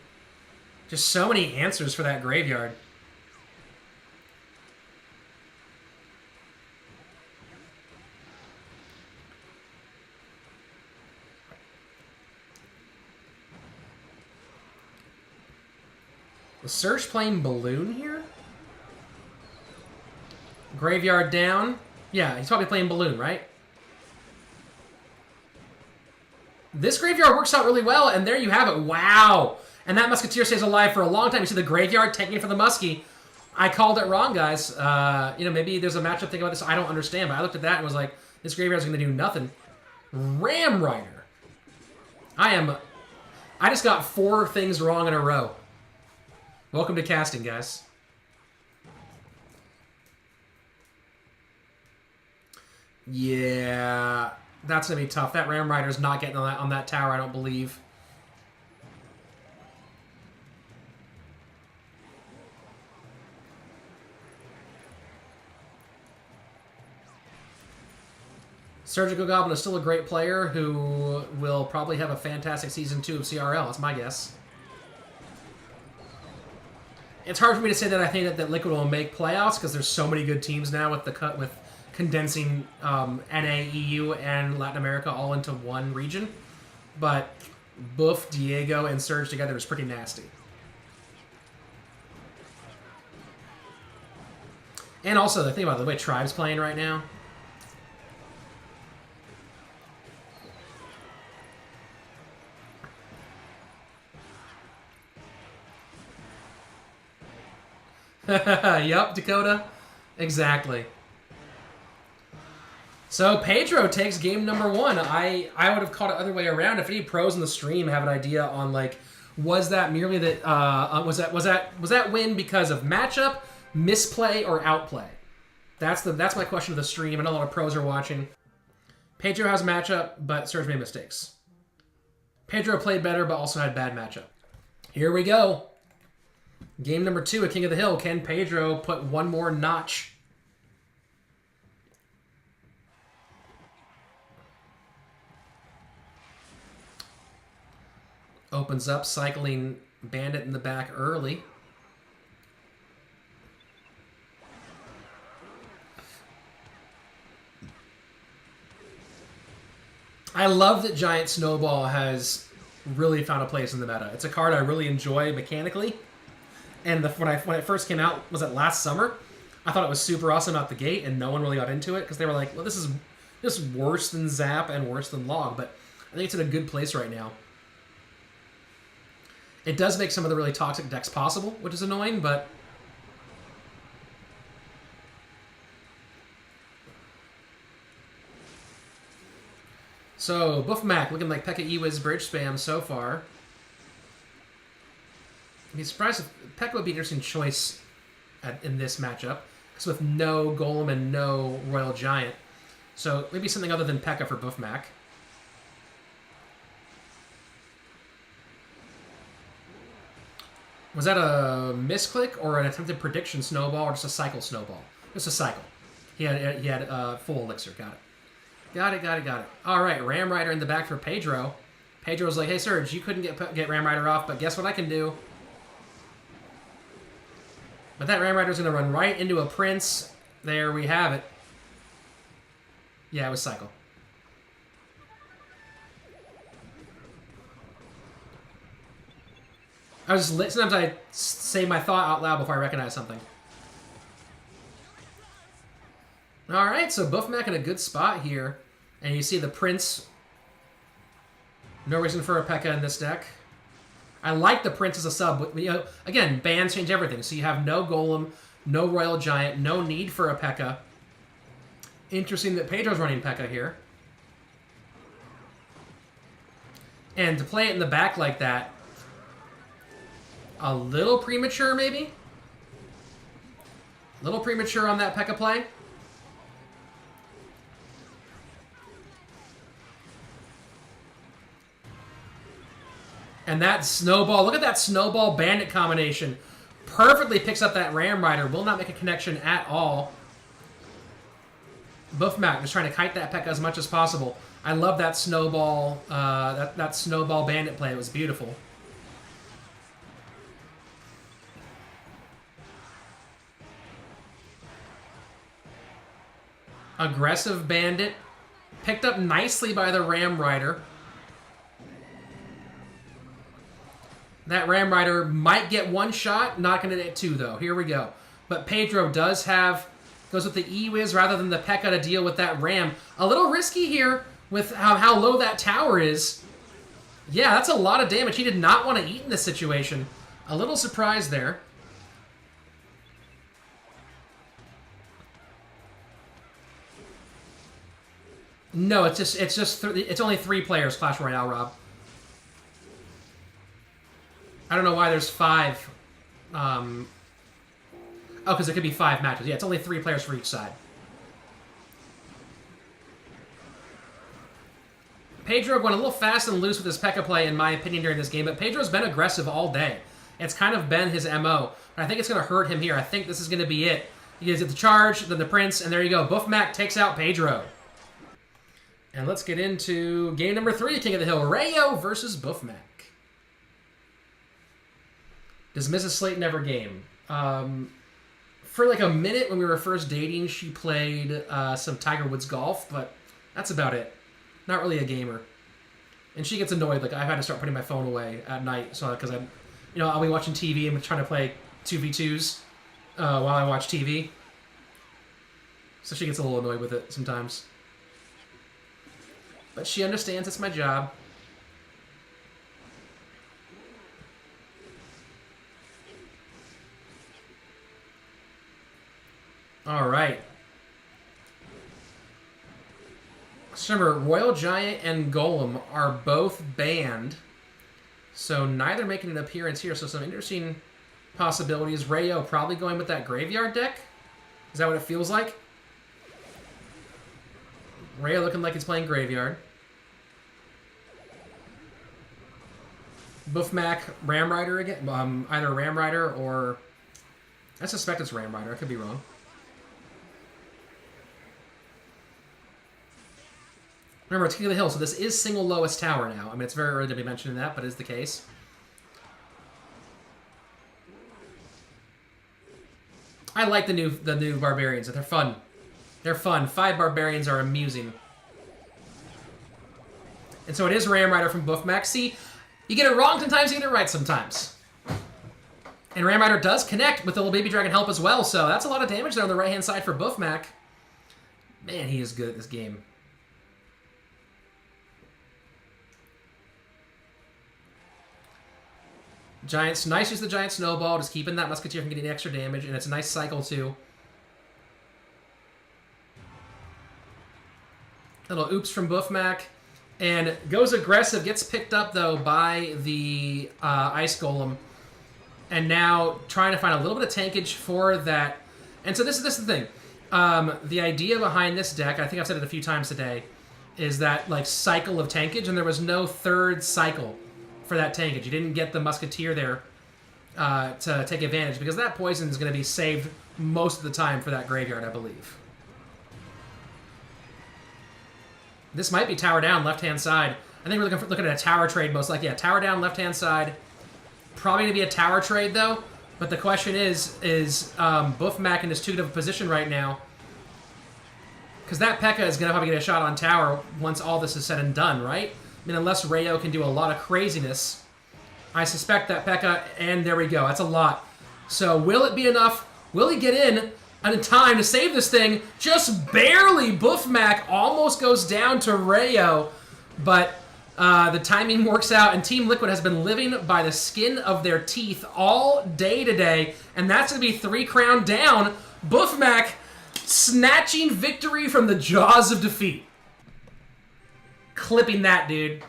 Just so many answers for that graveyard. Was Surge playing Balloon here? Graveyard down. Yeah, he's probably playing Balloon, right? This graveyard works out really well, and there you have it. Wow! And that Musketeer stays alive for a long time. You see the graveyard tanking for the Muskie. I called it wrong, guys. You know, maybe there's a matchup thing about this I don't understand, but I looked at that and was like, this graveyard's going to do nothing. Ram Rider. I just got 4 things wrong in a row. Welcome to casting, guys. Yeah... That's going to be tough. That Ram Rider's not getting on that tower, I don't believe. Surgical Goblin is still a great player who will probably have a fantastic Season 2 of CRL. That's my guess. It's hard for me to say that I think that Liquid will make playoffs because there's so many good teams now with condensing NA, EU, and Latin America all into one region. But Boeuf, Diego, and Surge together is pretty nasty. And also, the thing about the way Tribe's playing right now. Yup, Dakota. Exactly. So Pedro takes game number 1. I would have called it other way around. If any pros in the stream have an idea on like, was that merely that was that win because of matchup, misplay, or outplay? That's my question to the stream. I know a lot of pros are watching. Pedro has matchup, but Surge made mistakes. Pedro played better, but also had bad matchup. Here we go. Game number 2 at King of the Hill. Can Pedro put one more notch? Opens up, cycling Bandit in the back early. I love that Giant Snowball has really found a place in the meta. It's a card I really enjoy mechanically. And when it first came out, was it last summer? I thought it was super awesome out the gate, and no one really got into it because they were like, well, this is just worse than Zap and worse than Log. But I think it's in a good place right now. It does make some of the really toxic decks possible, which is annoying, but... So, Boeufmac looking like Pekka Iwa's bridge spam so far. I'd be surprised if Pekka would be an interesting choice in this matchup, because with no Golem and no Royal Giant. So, maybe something other than Pekka for Boeufmac. Was that a misclick or an attempted prediction snowball or just a cycle snowball? Just a cycle. He had full elixir. Got it. Got it. All right, Ram Rider in the back for Pedro. Pedro's like, hey, Surge, you couldn't get Ram Rider off, but guess what I can do? But that Ram Rider's going to run right into a Prince. There we have it. Yeah, it was cycle. Sometimes I say my thought out loud before I recognize something. All right, so Boeufmac in a good spot here. And you see the Prince. No reason for a P.E.K.K.A. in this deck. I like the Prince as a sub. But, you know, again, bans change everything. So you have no Golem, no Royal Giant, no need for a P.E.K.K.A. Interesting that Pedro's running P.E.K.K.A. here. And to play it in the back like that, a little premature, maybe? A little premature on that P.E.K.K.A. play. And that snowball, look at that snowball bandit combination. Perfectly picks up that Ram Rider. Will not make a connection at all. Boeufmac just trying to kite that P.E.K.K.A. as much as possible. I love that snowball, that snowball bandit play. It was beautiful. Aggressive bandit. Picked up nicely by the Ram Rider. That Ram Rider might get one shot. Not going to get two, though. Here we go. But Pedro does have... Goes with the E-Wiz rather than the P.E.K.K.A. to deal with that Ram. A little risky here with how low that tower is. Yeah, that's a lot of damage. He did not want to eat in this situation. A little surprised there. No, it's only 3 players, Clash Royale, Rob. I don't know why there's 5. Oh, because it could be 5 matches. Yeah, it's only 3 players for each side. Pedro went a little fast and loose with his P.E.K.K.A. play, in my opinion, during this game, but Pedro's been aggressive all day. It's kind of been his MO. But I think it's going to hurt him here. I think this is going to be it. He gets the charge, then the Prince, and there you go. Boeufmac takes out Pedro. And let's get into game number 3, King of the Hill. Rayio versus Boeufmac. Does Mrs. Slaton ever game? For like a minute when we were first dating, she played some Tiger Woods golf, but that's about it. Not really a gamer. And she gets annoyed. Like, I've had to start putting my phone away at night, so because I'm, you know, I'll be watching TV and trying to play 2v2s while I watch TV. So she gets a little annoyed with it sometimes. But she understands it's my job. All right. So remember, Royal Giant and Golem are both banned. So neither making an appearance here. So some interesting possibilities. Rayio probably going with that graveyard deck. Is that what it feels like? Rayio looking like he's playing graveyard. Boeufmac, Ram Rider again. Either Ram Rider or... I suspect it's Ram Rider. I could be wrong. Remember, it's King of the Hill, so this is single lowest tower now. I mean, it's very early to be mentioning that, but it is the case. I like the new barbarians. They're fun. They're fun. 5 barbarians are amusing. And so it is Ram Rider from Boeufmac. See, you get it wrong sometimes, you get it right sometimes. And Ram Rider does connect with the little baby dragon help as well, so that's a lot of damage there on the right-hand side for Boeufmac. Man, he is good at this game. Giants, nice use of the Giant Snowball, just keeping that Musketeer from getting extra damage, and it's a nice cycle too. Little oops from Boeufmac, and goes aggressive, gets picked up though by the Ice Golem, and now trying to find a little bit of tankage for that. And so this is the thing. The idea behind this deck, I think I've said it a few times today, is that like cycle of tankage, and there was no third cycle for that tankage. You didn't get the Musketeer there to take advantage, because that poison is going to be saved most of the time for that graveyard, I believe. This might be tower down, left-hand side. I think we're looking at a tower trade most likely. Yeah, tower down, left-hand side. Probably going to be a tower trade, though. But the question is Boeufmac in his too good of a position right now? Because that P.E.K.K.A. is going to probably get a shot on tower once all this is said and done, right? I mean, unless Rayio can do a lot of craziness. I suspect that P.E.K.K.A., and there we go. That's a lot. So will it be enough? Will he get in time to save this thing? Just barely. Boeufmac almost goes down to Rayio, but the timing works out, and Team Liquid has been living by the skin of their teeth all day today, and that's going to be 3 crown down. Boeufmac snatching victory from the jaws of defeat. Clipping that, dude.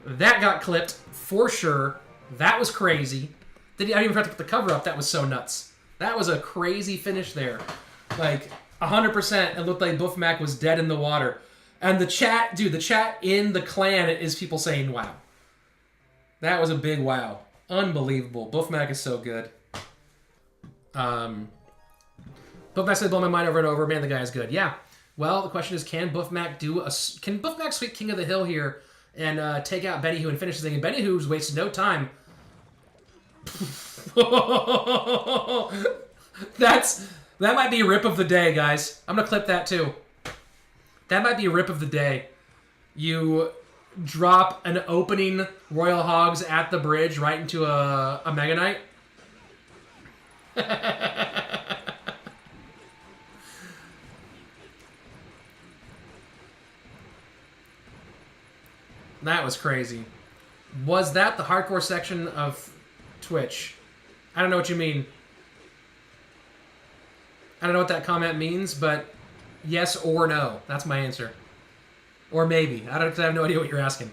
That got clipped for sure. That was crazy. I didn't even have to put the cover up. That was so nuts. That was a crazy finish there. Like, 100%, it looked like Boeufmac was dead in the water. And the chat, dude, the chat in the clan is people saying, wow. That was a big wow. Unbelievable. Boeufmac is so good. Boeufmac's gonna blow my mind over and over. Man, the guy is good. Yeah. Well, the question is, can Boeufmac can Boeufmac sweep King of the Hill here and take out BENIJU and finish this thing? And BENIJU's wasted no time. That might be a rip of the day, guys. I'm gonna clip that too. That might be a rip of the day. You drop an opening Royal Hogs at the bridge right into a Mega Knight. That was crazy. Was that the hardcore section of Twitch? I don't know what you mean. I don't know what that comment means, but yes or no. That's my answer. Or maybe. I have no idea what you're asking.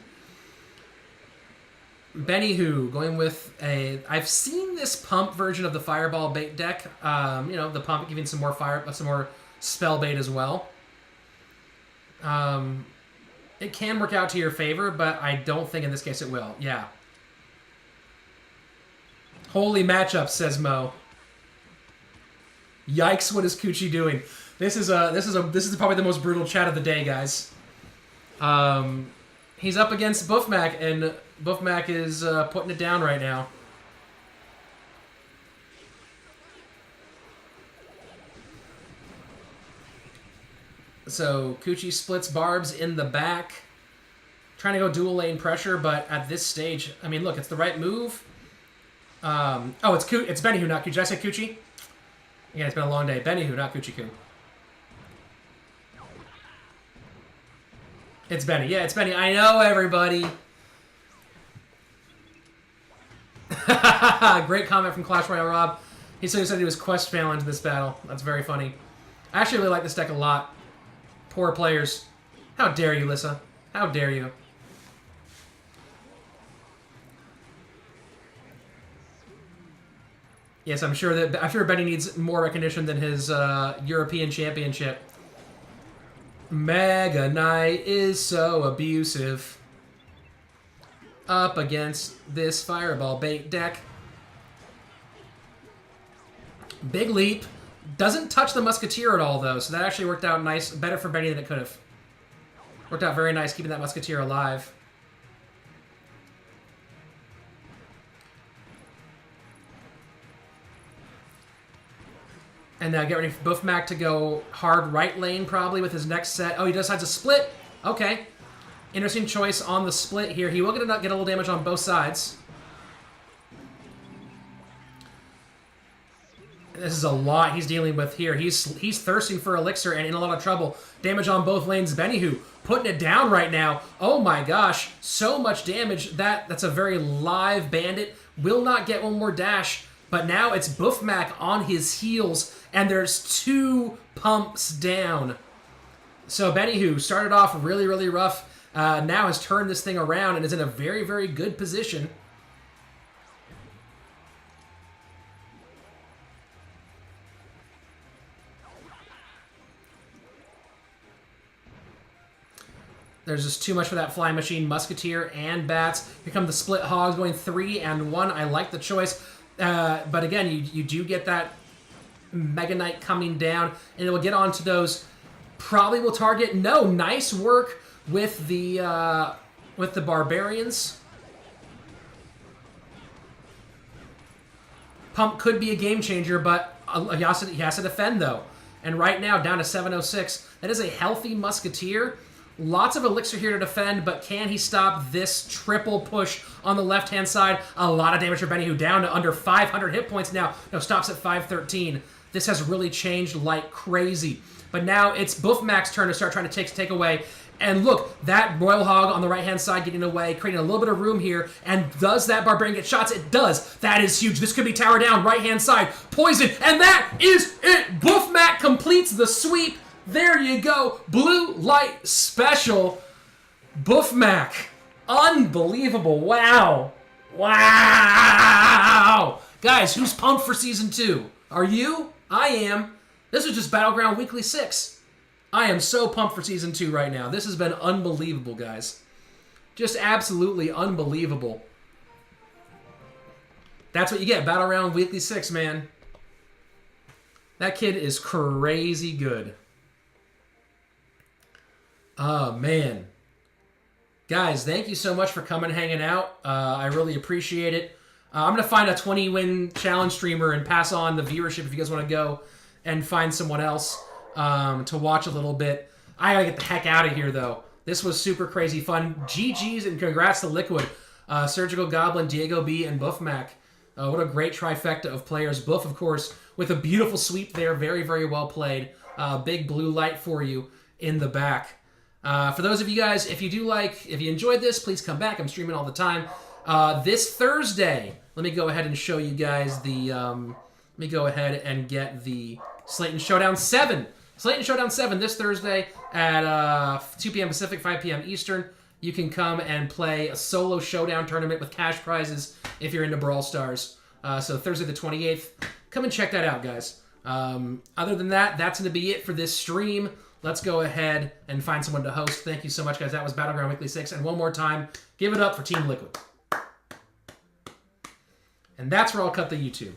BENIJU going with a... I've seen this pump version of the Fireball bait deck. You know, the pump giving some more spell bait as well. It can work out to your favor, but I don't think in this case it will. Yeah. Holy matchup, says Mo. Yikes! What is Cuchii doing? This is probably the most brutal chat of the day, guys. He's up against Boeufmac, and Boeufmac is putting it down right now. So Cuchii splits barbs in the back, trying to go dual lane pressure, but at this stage, I mean, look, it's the right move. Oh, it's BENIJU, not Cuchii. Did I say Cuchii? Yeah, it's been a long day. BENIJU, not Cuchii Cuu. It's Benny. Yeah, it's Benny. I know, everybody. Great comment from Clash Royale Rob. He said he was quest fail into this battle. That's very funny. I actually really like this deck a lot. Poor players. How dare you, Lissa? How dare you? Yes, I'm sure Benny needs more recognition than his European Championship. Mega Knight is so abusive. Up against this Fireball bait deck. Big leap. Doesn't touch the Musketeer at all, though, so that actually worked out nice. Better for Benny than it could have. Worked out very nice keeping that Musketeer alive. And now get ready for Boeufmac to go hard right lane, probably, with his next set. Oh, he decides to split. Okay. Interesting choice on the split here. He will get a little damage on both sides. This is a lot he's dealing with here. He's thirsting for Elixir and in a lot of trouble. Damage on both lanes. BENIJU putting it down right now. Oh my gosh. So much damage. That's a very live bandit. Will not get one more dash. But now it's Boeufmac on his heels. And there's 2 pumps down. So BENIJU started off really, really rough. Now has turned this thing around and is in a very, very good position. There's just too much for that Flying Machine, Musketeer, and Bats. Here come the split Hogs going 3 and 1. I like the choice. But again, you do get that Mega Knight coming down, and it will get onto those. Probably will target. No, nice work with the Barbarians. Pump could be a game changer, but he has to defend though. And right now, down to 706. That is a healthy Musketeer. Lots of elixir here to defend, but can he stop this triple push on the left-hand side? A lot of damage for BENIJU, down to under 500 hit points now. No, stops at 513. This has really changed like crazy. But now it's Boeufmac's turn to start trying to take away. And look, that Royal Hog on the right-hand side getting away, creating a little bit of room here. And does that Barbarian get shots? It does. That is huge. This could be tower down, right-hand side. Poison. And that is it. Boeufmac completes the sweep. There you go. Blue Light Special. Boeufmac. Unbelievable. Wow. Wow. Guys, who's pumped for Season 2? Are you? I am. This is just Battleground Weekly 6. I am so pumped for Season 2 right now. This has been unbelievable, guys. Just absolutely unbelievable. That's what you get. Battleground Weekly 6, man. That kid is crazy good. Oh, man. Guys, thank you so much for coming and hanging out. I really appreciate it. I'm going to find a 20-win challenge streamer and pass on the viewership if you guys want to go and find someone else to watch a little bit. I gotta get the heck out of here, though. This was super crazy fun. GG's and congrats to Liquid. Surgical Goblin, DiegoB, and Boeufmac. What a great trifecta of players. Boeuf, of course, with a beautiful sweep there. Very, very well played. Big blue light for you in the back. For those of you guys, if you enjoyed this, please come back. I'm streaming all the time. This Thursday, let me go ahead and show you guys the... let me go ahead and get the Slaton Showdown 7. Slaton Showdown 7 this Thursday at 2 p.m. Pacific, 5 p.m. Eastern. You can come and play a solo showdown tournament with cash prizes if you're into Brawl Stars. So Thursday the 28th. Come and check that out, guys. Other than that, that's going to be it for this stream. Let's go ahead and find someone to host. Thank you so much, guys. That was Battleground Weekly 6. And one more time, give it up for Team Liquid. And that's where I'll cut the YouTube.